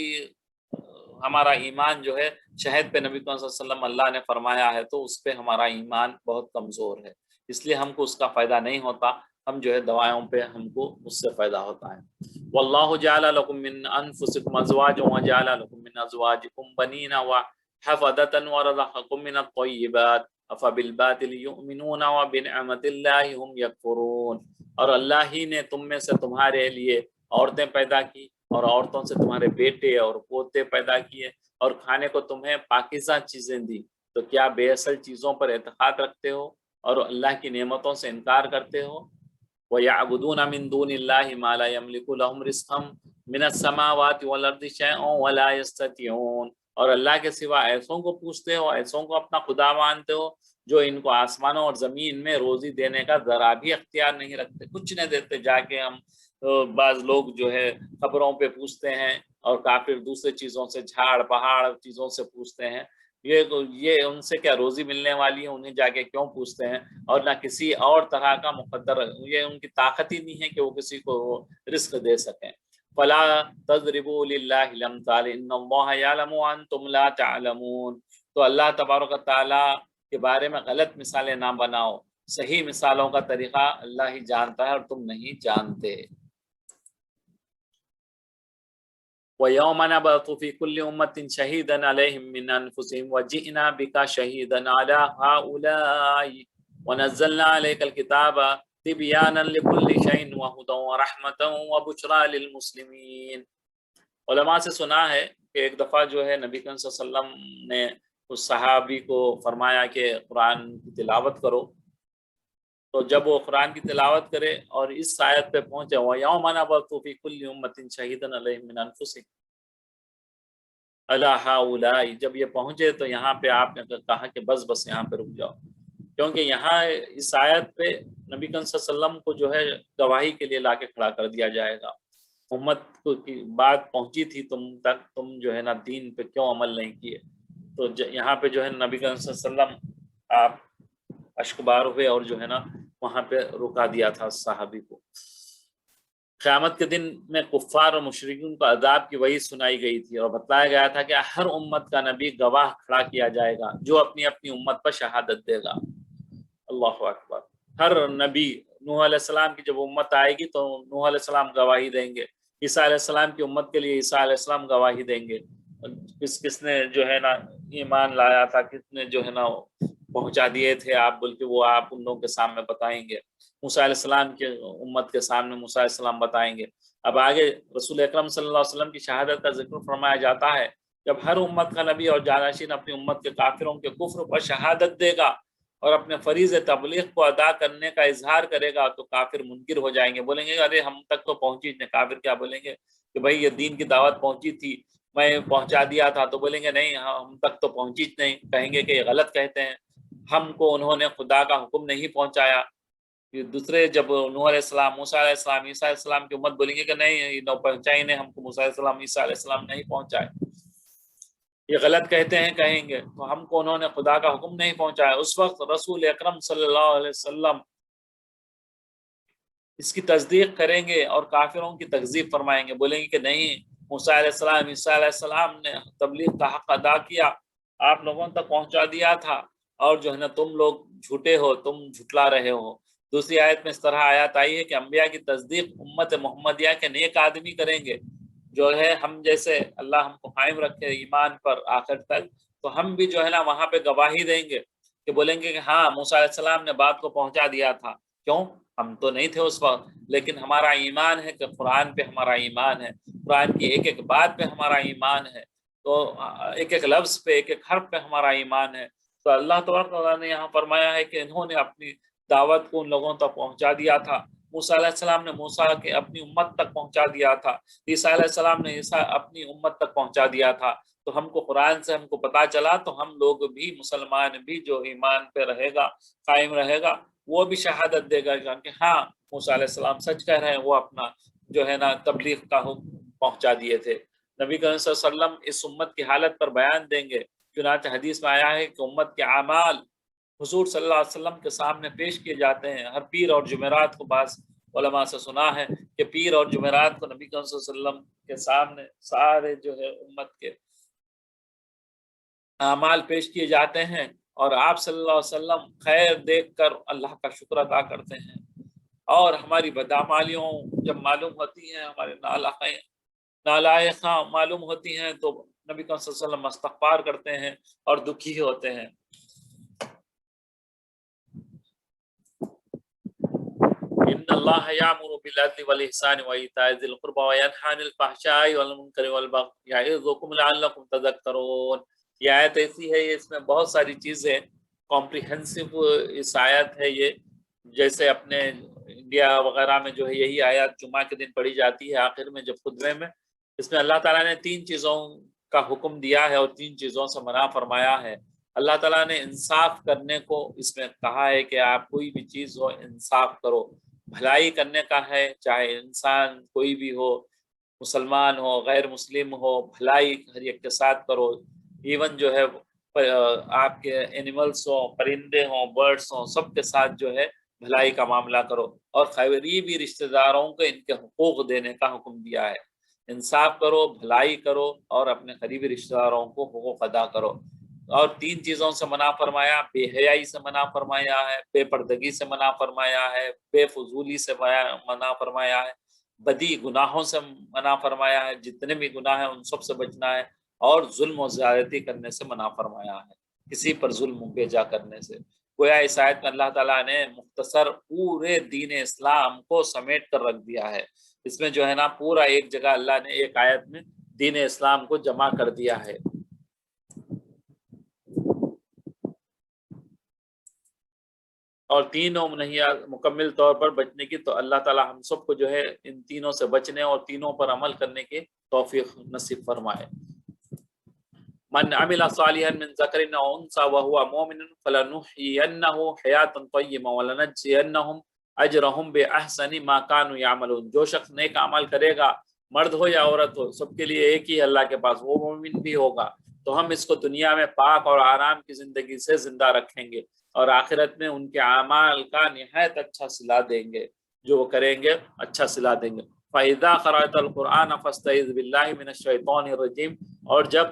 ہمارا ایمان جو ہے شہد پہ نبی کریم صلی اللہ علیہ وسلم اللہ نے فرمایا ہے، تو اس پہ ہمارا ایمان بہت کمزور ہے، اس لیے ہم کو اس کا فائدہ نہیں ہوتا، ہم جو ہے دوائیوں پہ ہم کو اس سے فائدہ ہوتا ہے۔ واللہ جعل لکم من انفسکم ازواجا وجعل لکم من ازواجکم بنین وحفدۃ ورزقکم من الطیبات افبالباطل یؤمنون وبنعمت اللہ ہم یکفرون۔ اور اللہ ہی نے تم میں سے تمہارے لیے عورتیں پیدا کی اور عورتوں سے تمہارے بیٹے اور پوتے پیدا کیے اور کھانے کو تمہیں پاکیزہ چیزیں دی، تو کیا بے اصل چیزوں پر اعتقاد رکھتے ہو اور اللہ کی نعمتوں سے انکار کرتے ہو؟ وَيَعْبُدُونَ مِن دُونِ اللَّهِ مَا لَا يَمْلِكُ لَهُمْ رِزْقًا مِنَ السَّمَاوَاتِ وَالْأَرْضِ شَيْئًا وَلَا يَسْتَطِيعُونَ۔ اور اللہ کے سوا ایسوں کو پوچھتے ہو، ایسوں کو اپنا خدا مانتے ہو جو ان کو آسمانوں اور زمین میں روزی دینے کا ذرا بھی اختیار نہیں رکھتے، کچھ نہیں دیتے۔ جا کے ہم بعض لوگ جو ہے قبروں پہ پوچھتے ہیں، اور کافر دوسرے چیزوں سے، جھاڑ پہاڑ چیزوں سے پوچھتے ہیں، یہ ان سے کیا روزی ملنے والی ہے؟ انہیں جا کے کیوں پوچھتے ہیں؟ اور نہ کسی اور طرح کا مقدر، یہ ان کی طاقت ہی نہیں ہے کہ وہ کسی کو رزق دے سکیں۔ فلا تضربوا للہ الامثال ان اللہ یعلم وانتم لا تعلمون۔ تو اللہ تبارک و تعالیٰ کے بارے میں غلط مثالیں نہ بناؤ، صحیح مثالوں کا طریقہ اللہ ہی جانتا ہے اور تم نہیں جانتے۔ وَيَوْمَ نَبْعَثُ فِي كُلِّ أُمَّةٍ شَهِيدًا عَلَيْهِمْ مِنْ أَنفُسِهِمْ وَجِئْنَا بِكَ شَهِيدًا عَلَى هَؤُلَاءِ وَنَزَّلْنَا عَلَيْكَ الْكِتَابَ تِبْيَانًا لِكُلِّ شَيْءٍ وَهُدًى وَرَحْمَةً وَبُشْرَى لِلْمُسْلِمِينَ۔ علماء سے سنا ہے کہ ایک دفعہ جو ہے نبی کریم صلی اللہ علیہ وسلم نے اس صحابی کو فرمایا کہ قرآن کی تلاوت کرو، تو جب وہ قرآن کی تلاوت کرے اور اس آیت پہ پہنچے وَيَوْمَ نَبْعَثُ فِي كُلِّ أُمَّةٍ شَهِيدًا عَلَيْهِمْ مِنْ أَنفُسِهِمْ عَلَى هَؤُلَاءِ، جب یہ پہنچے تو یہاں پہ آپ نے کہا کہ بس یہاں پہ رک جاؤ، کیونکہ یہاں اس آیت پہ نبی کریم صلی اللہ علیہ وسلم کو جو ہے گواہی کے لیے لا کے کھڑا کر دیا جائے گا۔ امت کی بات پہنچی تھی تم تک، تم جو ہے نا دین پہ کیوں عمل نہیں کیے؟ تو یہاں پہ جو ہے نبی کریم صلی اللہ علیہ وسلم آپ اشکبار ہوئے اور جو ہے نا وہاں پہ رکا دیا تھا صحابی کو۔ قیامت کے دن میں کفار اور مشرکین کو عذاب کی وحی سنائی گئی تھی اور بتلایا گیا تھا کہ ہر امت کا نبی گواہ کھڑا کیا جائے گا جو اپنی اپنی امت پر شہادت دے گا۔ اللہ اکبر۔ ہر نبی، نوح علیہ السلام کی جب امت آئے گی تو نوح علیہ السلام گواہی دیں گے، عیسیٰ علیہ السلام کی امت کے لیے عیسیٰ علیہ السلام گواہی دیں گے، کس نے جو ہے نا ایمان لایا تھا، کس نے جو ہے نا پہنچا دیے تھے آپ، بلکہ وہ آپ ان لوگوں کے سامنے بتائیں گے۔ موسیٰ علیہ السلام کے امت کے سامنے موسیٰ علیہ السلام بتائیں گے۔ اب آگے رسول اکرم صلی اللہ علیہ وسلم کی شہادت کا ذکر فرمایا جاتا ہے، جب ہر امت کا نبی اور جانشین اپنی امت کے کافروں کے کفر پر شہادت دے گا اور اپنے فریض تبلیغ کو ادا کرنے کا اظہار کرے گا تو کافر منکر ہو جائیں گے، بولیں گے ارے ہم تک تو پہنچی نہیں۔ کافر کیا بولیں گے کہ بھائی یہ دین کی دعوت پہنچی تھی، میں پہنچا دیا تھا، تو بولیں گے نہیں ہم تک تو پہنچی نہیں، کہیں گے کہ یہ غلط کہتے ہیں، ہم کو انہوں نے خدا کا حکم نہیں پہنچایا۔ دوسرے جب نوح علیہ السلام، موسیٰ علیہ السلام، عیسیٰ علیہ السلام کی امت بولیں گے کہ نہیں پہنچائی نہیں، ہم کو موسیٰ علیہ السلام، عیسیٰ علیہ السلام نہیں پہنچائے، یہ غلط کہتے ہیں، کہیں گے تو ہم کو انہوں نے خدا کا حکم نہیں پہنچایا۔ اس وقت رسول اکرم صلی اللہ علیہ وسلم اس کی تصدیق کریں گے اور کافروں کی تکذیب فرمائیں گے، بولیں گے کہ نہیں موسیٰ علیہ السلام، عیسیٰ علیہ السلام نے تبلیغ کا حق ادا کیا، آپ لوگوں تک پہنچا دیا تھا، اور جو ہے نا تم لوگ جھوٹے ہو، تم جھٹلا رہے ہو۔ دوسری آیت میں اس طرح آیات آئی ہے کہ انبیاء کی تصدیق امت محمدیہ کے نیک آدمی کریں گے، جو ہے ہم جیسے اللہ ہم کو قائم رکھے ایمان پر آخر تک، تو ہم بھی جو ہے نا وہاں پہ گواہی دیں گے کہ بولیں گے کہ ہاں موسیٰ علیہ السلام نے بات کو پہنچا دیا تھا، کیوں ہم تو نہیں تھے اس وقت، لیکن ہمارا ایمان ہے کہ قرآن پہ ہمارا ایمان ہے، قرآن کی ایک ایک بات پہ ہمارا ایمان ہے، تو ایک ایک لفظ پہ، ایک ایک حرف پہ ہمارا ایمان ہے۔ تو اللہ تبارک و تعالیٰ نے یہاں فرمایا ہے کہ انہوں نے اپنی دعوت کو ان لوگوں تک پہنچا دیا تھا۔ موسیٰ علیہ السلام نے موسیٰ کے اپنی امت تک پہنچا دیا تھا، عیسیٰ علیہ السلام نے عیسیٰ اپنی امت تک پہنچا دیا تھا۔ تو ہم کو قرآن سے ہم کو پتہ چلا، تو ہم لوگ بھی، مسلمان بھی جو ایمان پہ رہے گا، قائم رہے گا، وہ بھی شہادت دے گا کہ ہاں موسیٰ علیہ السلام سچ کہہ رہے ہیں، وہ اپنا جو ہے نا تبلیغ کا حکم پہنچا دیے تھے۔ نبی کریم صلی اللہ علیہ وسلم اس امت کی حالت پر بیان دیں گے، چنانچہ حدیث میں آیا ہے کہ امت کے اعمال حضور صلی اللہ علیہ وسلم کے سامنے پیش کیے جاتے ہیں۔ ہر پیر اور جمعرات کو بعض علماء سے سنا ہے کہ پیر اور جمعرات کو نبی کریم صلی اللہ علیہ وسلم کے سامنے سارے جو ہے امت کے اعمال پیش کیے جاتے ہیں، اور آپ صلی اللہ علیہ وسلم خیر دیکھ کر اللہ کا شکر ادا کرتے ہیں، اور ہماری بدعمالیوں جب معلوم ہوتی ہیں، ہمارے نالائقاں معلوم ہوتی ہیں، تو نبی صلی اللہ علیہ وسلم استغفار کرتے ہیں اور دکھی ہوتے ہیں۔ ان اللہ یامر بالعدل والاحسان وایتاء ذی القربى وینہی عن الفحشاء والمنکر والبغی یعظکم لعلکم تذکرون۔ یہ آیت ایسی ہے، اس میں بہت ساری چیزیں کمپریہنسو اس آیت ہے یہ، جیسے اپنے انڈیا وغیرہ میں جو ہے یہی آیات جمعہ کے دن پڑھی جاتی ہے آخر میں جب خطبے میں۔ اس میں اللہ تعالیٰ نے 3 چیزوں کا حکم دیا ہے اور 3 چیزوں سے منع فرمایا ہے۔ اللہ تعالیٰ نے انصاف کرنے کو اس میں کہا ہے کہ آپ کوئی بھی چیز ہو انصاف کرو، بھلائی کرنے کا ہے، چاہے انسان کوئی بھی ہو، مسلمان ہو غیر مسلم ہو، بھلائی ہر ایک کے ساتھ کرو، ایون جو ہے آپ کے اینیملس ہوں، پرندے ہوں، برڈس ہوں، سب کے ساتھ جو ہے بھلائی کا معاملہ کرو، اور قریبی رشتہ داروں کو ان کے حقوق دینے کا حکم دیا ہے۔ انصاف کرو، بھلائی کرو، اور اپنے قریبی رشتہ داروں کو حقوق ادا کرو۔ اور 3 چیزوں سے منع فرمایا، بے حیائی سے منع فرمایا ہے، بے پردگی سے منع فرمایا ہے، بے فضولی سے منع فرمایا ہے، بدی گناہوں سے منع فرمایا ہے، جتنے بھی گناہ ہیں ان سب سے بچنا ہے، اور ظلم و زیادتی کرنے سے منع فرمایا ہے، کسی پر ظلم بیجا کرنے سے۔ گویا اس آیت میں اللہ تعالیٰ نے مختصر پورے دین اسلام کو سمیٹ کر رکھ دیا ہے۔ اس میں جو ہے نا پورا ایک جگہ اللہ نے ایک آیت میں دین اسلام کو جمع کر دیا ہے۔ اور تینوں نہیں مکمل طور پر بچنے کی، تو اللہ تعالیٰ ہم سب کو جو ہے ان تینوں سے بچنے اور تینوں پر عمل کرنے کی توفیق نصیب فرمائے۔ من عمل صالحا من ذکر او انثى وهو مؤمن فلنحيينه حیاتا طیبہ ولنجزینهم اجرهم باحسن ما كانوا يعملون۔ جو شخص نیک عمل کرے گا، مرد ہو یا عورت ہو، سب کے لیے ایک ہی اللہ کے پاس، وہ مومن بھی ہوگا، تو ہم اس کو دنیا میں پاک اور آرام کی زندگی سے زندہ رکھیں گے، اور آخرت میں ان کے اعمال کا نہایت اچھا صلہ دیں گے، جو وہ کریں گے اچھا صلہ دیں گے۔ فَإِذَا قَرَأْتَ الْقُرْآنَ فَاسْتَعِذْ بِاللَّهِ مِنَ الشَّيْطَانِ الرَّجِيمِ۔ اور جب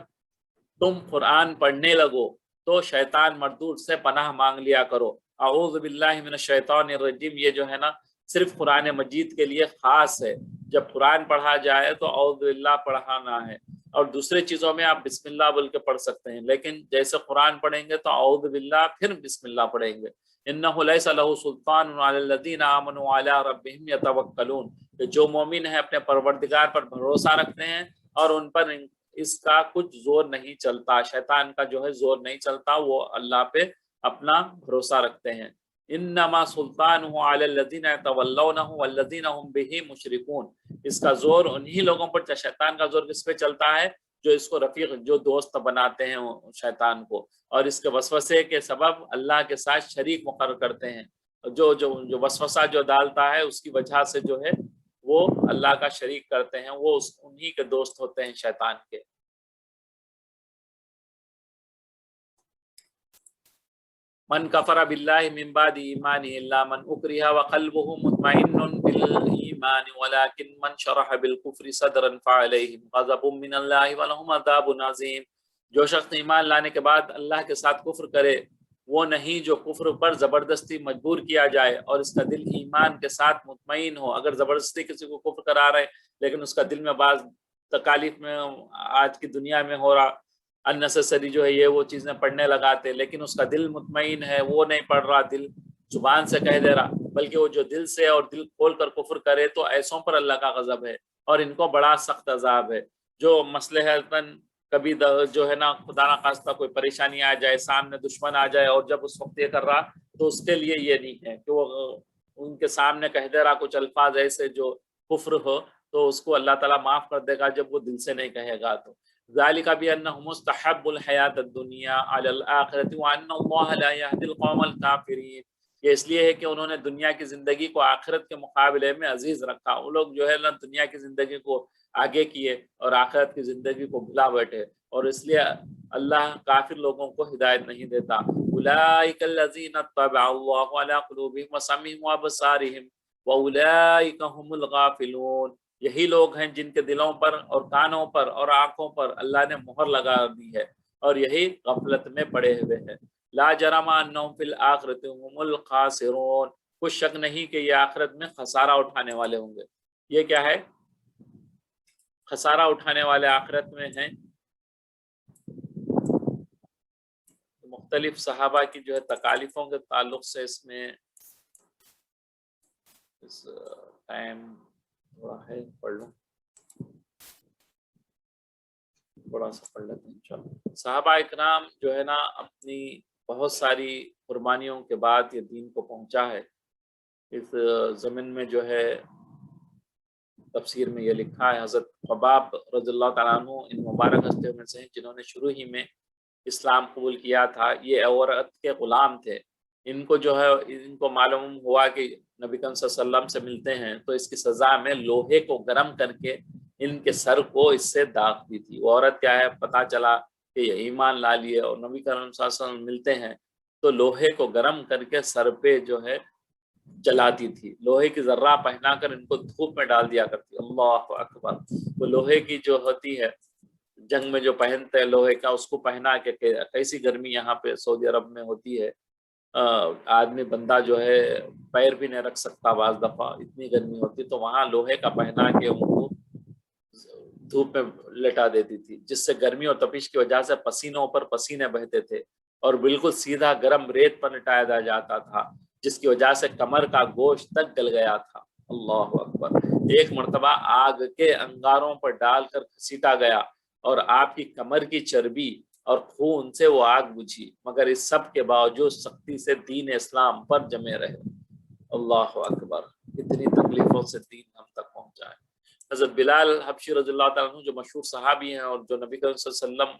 تم قرآن پڑھنے لگو تو شیطان مردود سے پناہ مانگ لیا کرو۔ اعوذ باللہ من الشیطان الرجیم، یہ جو ہے نا صرف قرآن مجید کے لیے خاص ہے۔ جب قرآن پڑھا جائے تو اعوذ باللہ پڑھانا ہے، اور دوسرے چیزوں میں آپ بسم اللہ بول کے پڑھ سکتے ہیں، لیکن جیسے قرآن پڑھیں گے تو اعوذ باللہ پھر بسم اللہ پڑھیں گے۔ انہ لیس لہ سلطان علی الذین آمنوا علی ربہم یتوکلون، کہ جو مومن ہیں اپنے پروردگار پر بھروسہ رکھتے ہیں اور ان پر اس کا کچھ زور نہیں چلتا، شیطان کا جو ہے زور نہیں چلتا، وہ اللہ پہ اپنا بھروسہ رکھتے ہیں۔ انما سلطانہ علی الذین یتولونہ والذین هم بہ مشرکون، اس کا زور انہی لوگوں پر، شیطان کا زور کس پہ چلتا ہے؟ جو اس کو رفیق، جو دوست بناتے ہیں شیطان کو، اور اس کے وسوسے کے سبب اللہ کے ساتھ شریک مقرر کرتے ہیں۔ جو وسوسہ جو ڈالتا ہے اس کی وجہ سے جو ہے وہ اللہ کا شریک کرتے ہیں، وہ انہی کے دوست ہوتے ہیں شیطان کے۔ من کفر باللہ من بعد ایمانہ الا من اکرہ وقلبہ مطمئن بالایمان ولکن من شرح بالکفر صدرا فعلیہم غضب من اللہ ولہم عذاب عظیم۔ جو شخص ایمان لانے کے بعد اللہ کے ساتھ کفر کرے، وہ نہیں جو کفر پر زبردستی مجبور کیا جائے اور اس کا دل ایمان کے ساتھ مطمئن ہو۔ اگر زبردستی کسی کو کفر کرا رہے لیکن اس کا دل میں بعض تکالیف میں آج کی دنیا میں ہو رہا، اننیسیسری جو ہے یہ وہ چیزیں پڑھنے لگاتے، لیکن اس کا دل مطمئن ہے، وہ نہیں پڑھ رہا، دل زبان سے کہہ دے رہا، بلکہ وہ جو دل سے اور دل کھول کر کفر کرے تو ایسوں پر اللہ کا غضب ہے اور ان کو بڑا سخت عذاب ہے۔ جو مصلحتاً کبھی جو ہے نا خدا نہ خواستہ کوئی پریشانی آ جائے، سامنے دشمن آ جائے، اور جب اس وقت یہ کر رہا تو اس کے لیے یہ نہیں ہے کہ وہ ان کے سامنے کہہ دے رہا کچھ الفاظ ایسے جو کفر ہو، تو اس کو اللہ تعالیٰ معاف کر دے گا جب وہ دل سے نہیں کہے گا۔ تو ذالک بأنهم مستحب الحیات الدنیا علی الآخرۃ وان اللہ لا یہدی القوم الکافرین، یہ اس لیے ہے کہ انہوں نے دنیا کی زندگی کو آخرت کے مقابلے میں عزیز رکھا. وہ لوگ جو ہے نا دنیا کی زندگی کو آگے کیے اور آخرت کی زندگی کو بھلا بیٹھے, اور اس لیے اللہ کافر لوگوں کو ہدایت نہیں دیتا. اولئک الذین طبع اللہ علی قلوبہم وسمعہم وابصارہم واولئک هم الغافلون. یہی لوگ ہیں جن کے دلوں پر اور کانوں پر اور آنکھوں پر اللہ نے مہر لگا دی ہے, اور یہی غفلت میں پڑے ہوئے ہیں. لا جرم انہم فی الآخرۃ هم الخاسرون. کچھ شک نہیں کہ یہ آخرت میں خسارہ اٹھانے والے ہوں گے. یہ کیا ہے؟ خسارہ اٹھانے والے آخرت میں ہیں. مختلف صحابہ کی جو ہے تکالیفوں کے تعلق سے اس میں ٹائم تھوڑا ہے, پڑھ لوں, تھوڑا سا پڑھ لیتے ہیں انشاءاللہ. صحابہ اکرام جو ہے نا اپنی بہت ساری قربانیوں کے بعد یہ دین کو پہنچا ہے. اس زمین میں جو ہے تفسیر میں یہ لکھا ہے, حضرت خباب رضی اللہ تعالیٰ عنہ ان مبارک ہستیوں میں سے ہیں جنہوں نے شروع ہی میں اسلام قبول کیا تھا. یہ عورت کے غلام تھے. ان کو جو ہے ان کو معلوم ہوا کہ نبی کریم صلی اللہ علیہ وسلم سے ملتے ہیں, تو اس کی سزا میں لوہے کو گرم کر کے ان کے سر کو اس سے داغ دی تھی. وہ عورت کیا ہے, پتہ چلا کہ یہ ایمان لا لیے اور نبی کریم صلی اللہ علیہ وسلم ملتے ہیں تو لوہے کو گرم کر کے سر پہ جو ہے جلاتی تھی. لوہے کی ذرہ پہنا کر ان کو دھوپ میں ڈال دیا کرتی. اللہ اکبر. وہ لوہے کی جو ہوتی ہے جنگ میں جو پہنتے ہیں لوہے کا, اس کو پہنا کے کیسی گرمی یہاں پہ سعودی عرب میں ہوتی ہے. آدمی بندہ جو ہے پیر بھی نہیں رکھ سکتا بعض دفعہ, اتنی گرمی ہوتی. تو وہاں لوہے کا پہنا کے ان کو دھوپ میں لٹا دیتی تھی, جس سے گرمی اور تپش کی وجہ سے پسینوں پر پسینے بہتے تھے, اور بالکل سیدھا گرم ریت پر لٹایا جاتا تھا, جس کی وجہ سے کمر کا گوشت تک گل گیا تھا. اللہ اکبر. ایک مرتبہ آگ کے انگاروں پر ڈال کر گھسیٹا گیا اور آپ کی کمر کی چربی اور خون سے وہ آگ بجھی, مگر اس سب کے باوجود سختی سے دین اسلام پر جمے رہے. اللہ اکبر. اتنی تکلیفوں سے دین ہم تک پہنچا ہے. حضرت بلال حبشی رضی اللہ تعالیٰ عنہ جو مشہور صحابی ہیں اور جو نبی کریم صلی اللہ علیہ وسلم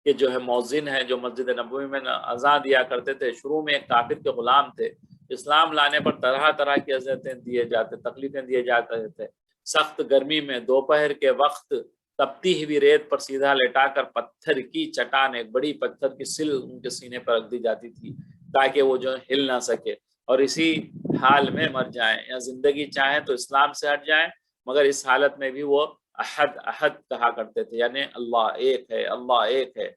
کے جو ہے مؤذن ہیں, جو مسجد نبوی میں اذان دیا کرتے تھے, شروع میں ایک کافر کے غلام تھے. اسلام لانے پر طرح طرح کی اذیتیں دیے جاتے, تکلیفیں دیے جاتے تھے. سخت گرمی میں دوپہر کے وقت تپتی ہوئی ریت پر سیدھا لٹا کر پتھر کی چٹان, ایک بڑی پتھر کی سل ان کے سینے پر رکھ دی جاتی تھی تاکہ وہ جو ہل نہ سکے, اور اسی حال میں مر جائیں, یا زندگی چاہیں تو اسلام سے ہٹ جائیں, مگر اس حالت میں بھی وہ احد احد کہا کرتے تھے, یعنی اللہ ایک ہے, اللہ ایک ہے.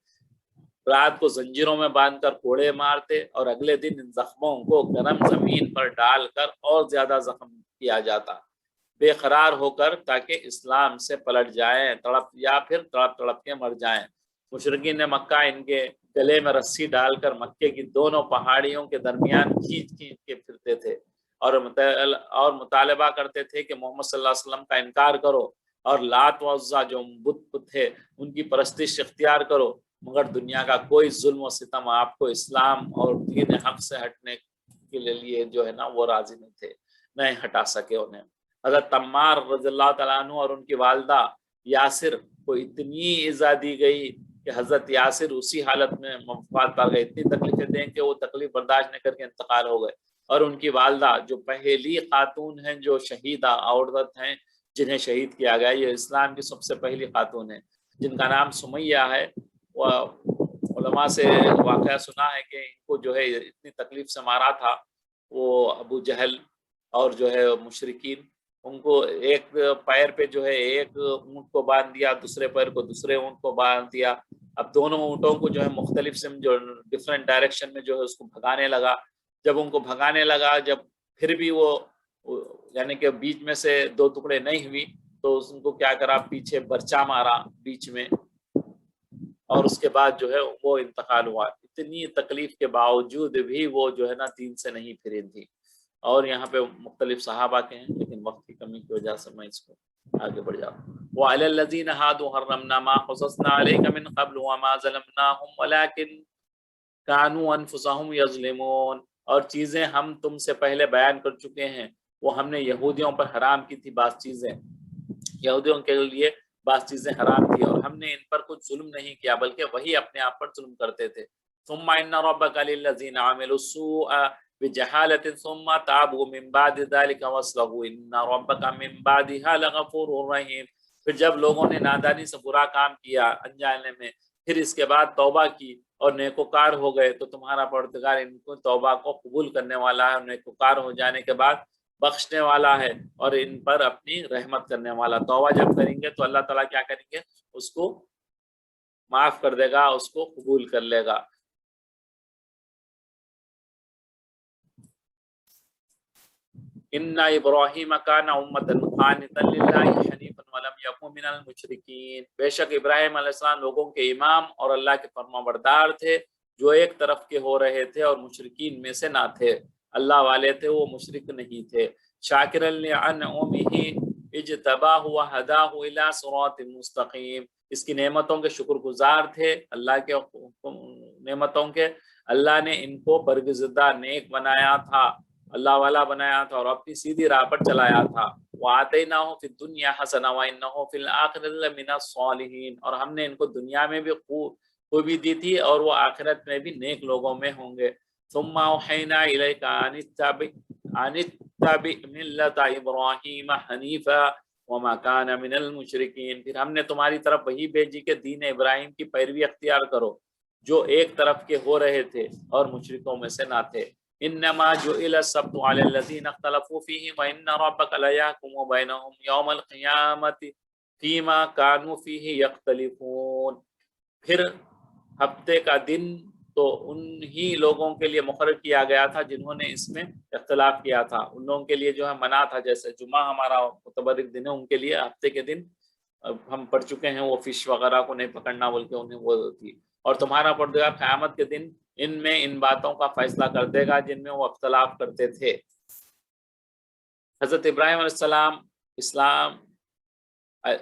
رات کو زنجیروں میں باندھ کر کوڑے مارتے, اور اگلے دن ان زخموں کو گرم زمین پر ڈال کر اور زیادہ زخم کیا جاتا, بے قرار ہو کر, تاکہ اسلام سے پلٹ جائیں, تڑپ یا پھر تڑپ تڑپ کے مر جائیں. مشرکین نے مکہ ان کے گلے میں رسی ڈال کر مکے کی دونوں پہاڑیوں کے درمیان کھینچ کھینچ کے پھرتے تھے, اور مطالبہ کرتے تھے کہ محمد صلی اللہ علیہ وسلم کا انکار کرو اور لات و عزا جو بت تھے ان کی پرستش اختیار کرو, مگر دنیا کا کوئی ظلم و ستم آپ کو اسلام اور دین حق سے ہٹنے کے لیے جو ہے نا وہ راضی نہیں تھے, نہیں ہٹا سکے انہیں. حضرت تمار رضی اللہ تعالیٰ عنہ اور ان کی والدہ یاسر کو اتنی ایذا دی گئی کہ حضرت یاسر اسی حالت میں وفات پا گئے. اتنی تکلیفیں دیں کہ وہ تکلیف برداشت نہیں کر کے انتقال ہو گئے, اور ان کی والدہ جو پہلی خاتون ہیں جو شہیدہ عورت ہیں جنہیں شہید کیا گیا, یہ اسلام کی سب سے پہلی خاتون ہے جن کا نام سمیہ ہے. وہ علماء سے واقعہ سنا ہے کہ ان کو جو ہے اتنی تکلیف سے مارا تھا وہ ابو جہل اور جو ہے مشرکین. ان کو ایک پیر پہ جو ہے ایک اونٹ کو باندھ دیا, دوسرے پیر کو دوسرے اونٹ کو باندھ دیا. اب دونوں اونٹوں کو جو ہے مختلف جو ڈفرینٹ ڈائریکشن میں جو ہے اس کو بھگانے لگا. جب ان کو بھگانے لگا, جب پھر بھی وہ یعنی کہ بیچ میں سے دو ٹکڑے نہیں ہوئی, تو ان کو کیا کرا, پیچھے برچا مارا بیچ میں, اور اس کے بعد جو ہے وہ انتقال ہوا. اتنی تکلیف کے باوجود بھی وہ جو ہے نا دین سے نہیں پھری تھی. اور یہاں پہ مختلف صحابہ کے ہیں, لیکن وقت کی کمی کی وجہ سے میں اس کو آگے بڑھ جاؤں. وَعَلَى الَّذِينَ هَادُوا حَرَّمْنَا مَا قَصَصْنَا عَلَيْكَ مِنْ قَبْلُ وَمَا ظَلَمْنَاهُمْ وَلَكِنْ كَانُوا أَنفُسَهُمْ يَظْلِمُونَ. اور چیزیں ہم تم سے پہلے بیان کر چکے ہیں, وہ ہم نے یہودیوں پر حرام کی تھی. بعض چیزیں یہودیوں کے لیے بعض چیزیں حرام تھی, اور ہم نے ان پر کچھ ظلم نہیں کیا, بلکہ وہی اپنے آپ پر ظلم کرتے تھے. ثم ان ربک للذین عملوا السوء بجہالۃ ثم تابوا من بعد ذلك واصلحوا ان ربک من بعدها لغفور رحیم۔ پھر جب لوگوں نے نادانی سے برا کام کیا انجانے میں، پھر اس کے بعد توبہ کی اور نیکوکار ہو گئے تو تمہارا پروردگار ان کو توبہ کو قبول کرنے والا ہے، اور نیکوکار ہو جانے کے بعد بخشنے والا ہے اور ان پر اپنی رحمت کرنے والا۔ توبہ جب کریں گے تو اللہ تعالیٰ کیا کریں گے؟ اس کو معاف کر دے گا، اس کو قبول کر لے گا۔ ان ابراہیم کان امۃ قانتا للہ حنیفا ولم یکن من المشرکین، بے شک ابراہیم علیہ السلام لوگوں کے امام اور اللہ کے فرما بردار تھے جو ایک طرف کے ہو رہے تھے اور مشرکین میں سے نہ تھے، اللہ والے تھے، وہ مشرک نہیں تھے۔ شاکرا لانعمہ اجتباہ وہداہ الی صراط مستقیم، اس کی نعمتوں کے شکر گزار تھے، اللہ کے نعمتوں کے، اللہ نے ان کو برگزیدہ نیک بنایا تھا، اللہ والا بنایا تھا اور اپنی سیدھی راہ پر چلایا تھا۔ وَآتَيْنَاهُ فِي الدُّنْيَا حَسَنَةً وَإِنَّهُ فِي الْآخِرَةِ لَمِنَ الصَّالِحِينَ، اور ہم نے ان کو دنیا میں بھی خوبی دی تھی اور وہ آخرت میں بھی نیک لوگوں میں ہوں گے۔ ثُمَّ أَوْحَيْنَا إِلَيْكَ أَنِ اتَّبِعْ مِلَّةَ إِبْرَاهِيمَ حَنِيفًا وَمَا كَانَ مِنَ الْمُشْرِكِينَ، پھر ہم نے تمہاری طرف وہی بھیجی کہ دین ابراہیم کی پیروی اختیار کرو جو ایک طرف کے ہو رہے تھے اور مشرکوں میں سے نہ تھے۔ انما جعل السبت على الذين اختلفوا فيه وان ربك لا يحكم بينهم يوم القيامه فيما كانوا فيه يختلفون، پھر ہفتے کا دن تو انہی لوگوں کے لیے مقرر کیا گیا تھا جنہوں نے اس میں اختلاف کیا تھا، ان لوگوں کے لیے جو ہے منع تھا، جیسے جمعہ ہمارا متبرک دن ہے، ان کے لیے ہفتے کے دن ہم پڑھ چکے ہیں وہ فش وغیرہ کو نہیں پکڑنا بول کے انہیں وہ تھی، اور تمہارا پروردگار قیامت کے دن ان میں ان باتوں کا فیصلہ کر دے گا جن میں وہ اختلاف کرتے تھے۔ حضرت ابراہیم علیہ السلام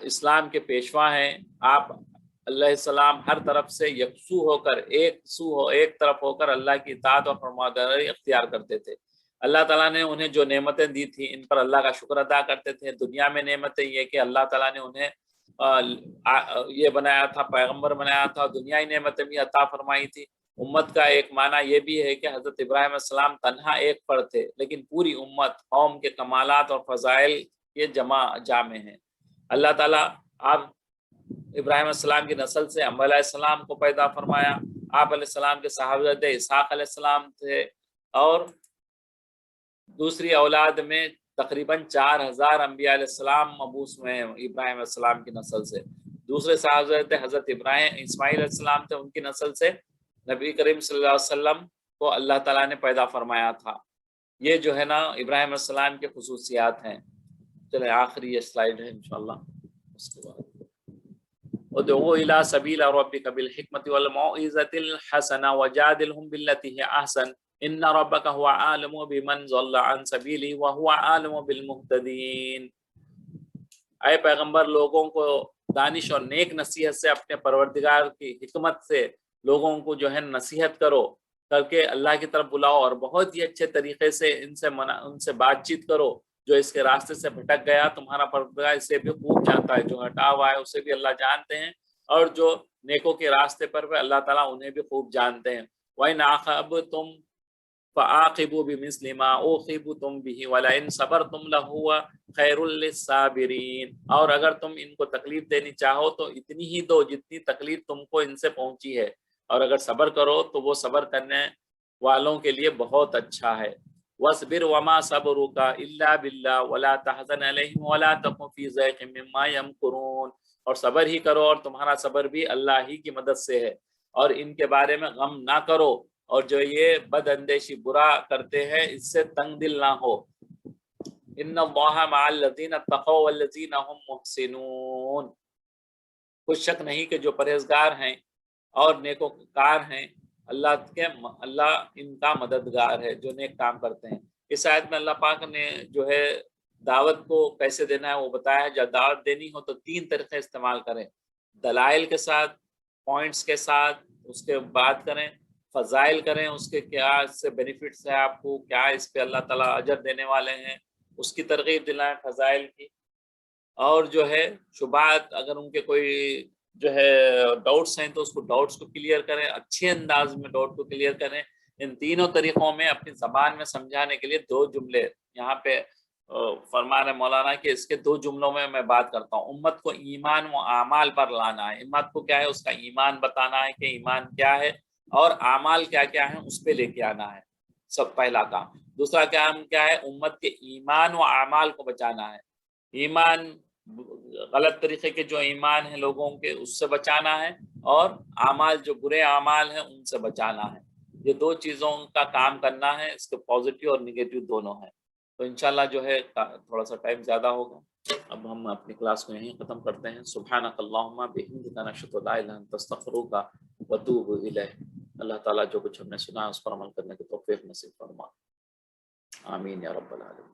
اسلام کے پیشوا ہیں، آپ علیہ السلام ہر طرف سے یکسو ہو کر ایک طرف ہو کر اللہ کی اطاعت اور فرمانبرداری اختیار کرتے تھے۔ اللہ تعالیٰ نے انہیں جو نعمتیں دی تھی ان پر اللہ کا شکر ادا کرتے تھے۔ دنیا میں نعمتیں یہ کہ اللہ تعالیٰ نے انہیں یہ بنایا تھا، پیغمبر بنایا تھا، دنیائی نعمتیں بھی عطا فرمائی تھی۔ امت کا ایک معنی یہ بھی ہے کہ حضرت ابراہیم علیہ السلام تنہا ایک فرد تھے، لیکن پوری امت قوم کے کمالات اور فضائل کے جامع ہیں۔ اللہ تعالیٰ آپ ابراہیم علیہ السلام کی نسل سے انبیاء علیہ السلام کو پیدا فرمایا، آپ علیہ السلام کے صاحبزاد اسحاق علیہ السلام تھے، اور دوسری اولاد میں تقریباً 4000 انبیاء علیہ السلام مبعوث ہوئے ہیں ابراہیم علیہ السلام کی نسل سے۔ دوسرے صاحبزاد حضرت اسماعیل علیہ السلام تھے، ان کی نسل سے نبی کریم صلی اللہ علیہ وسلم کو اللہ تعالیٰ نے پیدا فرمایا تھا۔ یہ جو ہے نا ابراہیم علیہ السلام کے خصوصیات ہیں۔ چلے آخری یہ سلائیڈ ہے انشاءاللہ، اس کے بعد ادعو الی سبیل ربک بالحکمۃ والموعظۃ الحسنہ وجادلہم باللتی ہی احسن ان ربک هو عالم بمن ضل عن سبیلہ وهو عالم بالمہتدین۔ اے پیغمبر، لوگوں کو دانش اور نیک نصیحت سے، اپنے پروردگار کی حکمت سے لوگوں کو جو ہے نصیحت کرو کر کے اللہ کی طرف بلاؤ، اور بہت ہی اچھے طریقے سے ان سے بات چیت کرو۔ جو اس کے راستے سے بھٹک گیا تمہارا پروردگار اسے بھی خوب جانتا ہے، جو ہٹا ہوا ہے اسے بھی اللہ جانتے ہیں، اور جو نیکوں کے راستے پر بھی اللہ تعالیٰ انہیں بھی خوب جانتے ہیں۔ وَإِنْ عَاقَبْتُمْ فَعَاقِبُوا بِمِثْلِ مَا عُوقِبْتُمْ بِهِ وَلَئِنْ صَبَرْتُمْ لَهُوَ خَيْرٌ لِلصَّابِرِينَ، اور اگر تم ان کو تکلیف دینی چاہو تو اتنی ہی دو جتنی تکلیف تم کو ان سے پہنچی ہے، اور اگر صبر کرو تو وہ صبر کرنے والوں کے لیے بہت اچھا ہے۔ وَاصْبِرْ وَمَا صَبْرُكَ إِلَّا بِاللَّهِ وَلَا تَحْزَنْ عَلَيْهِمْ وَلَا تَكُنْ فِي ضَيْقٍ مِّمَّا يَمْكُرُونَ، اور صبر ہی کرو، اور تمہارا صبر بھی اللہ ہی کی مدد سے ہے، اور ان کے بارے میں غم نہ کرو، اور جو یہ بد اندیشی برا کرتے ہیں اس سے تنگ دل نہ ہو۔ ان اللہ مع الذین اتقوا والذین هم محسنون، کچھ شک نہیں کہ جو پرہیزگار ہیں اور نیکوکار ہیں، اللہ ان کا مددگار ہے جو نیک کام کرتے ہیں۔ اس آیت میں اللہ پاک نے جو ہے دعوت کو کیسے دینا ہے وہ بتایا ہے۔ جب دعوت دینی ہو تو 3 طریقے استعمال کریں، دلائل کے ساتھ، پوائنٹس کے ساتھ، اس کے بات کریں، فضائل کریں، اس کے کیا اس سے بینیفٹس ہیں آپ کو، کیا اس پہ اللہ تعالیٰ اجر دینے والے ہیں، اس کی ترغیب دلائیں فضائل کی، اور جو ہے شبہات اگر ان کے کوئی جو ہے ڈاؤٹس ہیں تو اس کو ڈاؤٹس کو کلیئر کریں، اچھے انداز میں ڈاؤٹ کو کلیئر کریں، ان تینوں طریقوں میں اپنی زبان میں سمجھانے کے لیے دو جملے یہاں پہ فرما رہے مولانا کہ اس کے دو جملوں میں بات کرتا ہوں. امت کو ایمان و اعمال پر لانا ہے. امت کو کیا ہے؟ اس کا ایمان بتانا ہے کہ ایمان کیا ہے اور اعمال کیا کیا ہیں اس پہ لے کے آنا ہے، سب پہلا کام. دوسرا کام کیا ہے؟ امت کے ایمان و اعمال کو بچانا ہے. ایمان غلط طریقے کے جو ایمان ہیں لوگوں کے اس سے بچانا ہے، اور اعمال جو برے اعمال ہیں ان سے بچانا ہے. یہ دو چیزوں کا کام کرنا ہے. اس کے پازیٹیو اور نگیٹیو دونوں ہیں. تو انشاءاللہ جو ہے تھوڑا سا ٹائم زیادہ ہوگا. اب ہم اپنی کلاس کو یہیں ختم کرتے ہیں. سبحانک اللہم بحمدک نشہد ان لا الہ الا انت نستغفرک ونتوب الیک. اللہ تعالیٰ جو کچھ ہم نے سنا اس پر عمل کرنے کی توفیق نصیب فرما. آمین یا رب العالمین.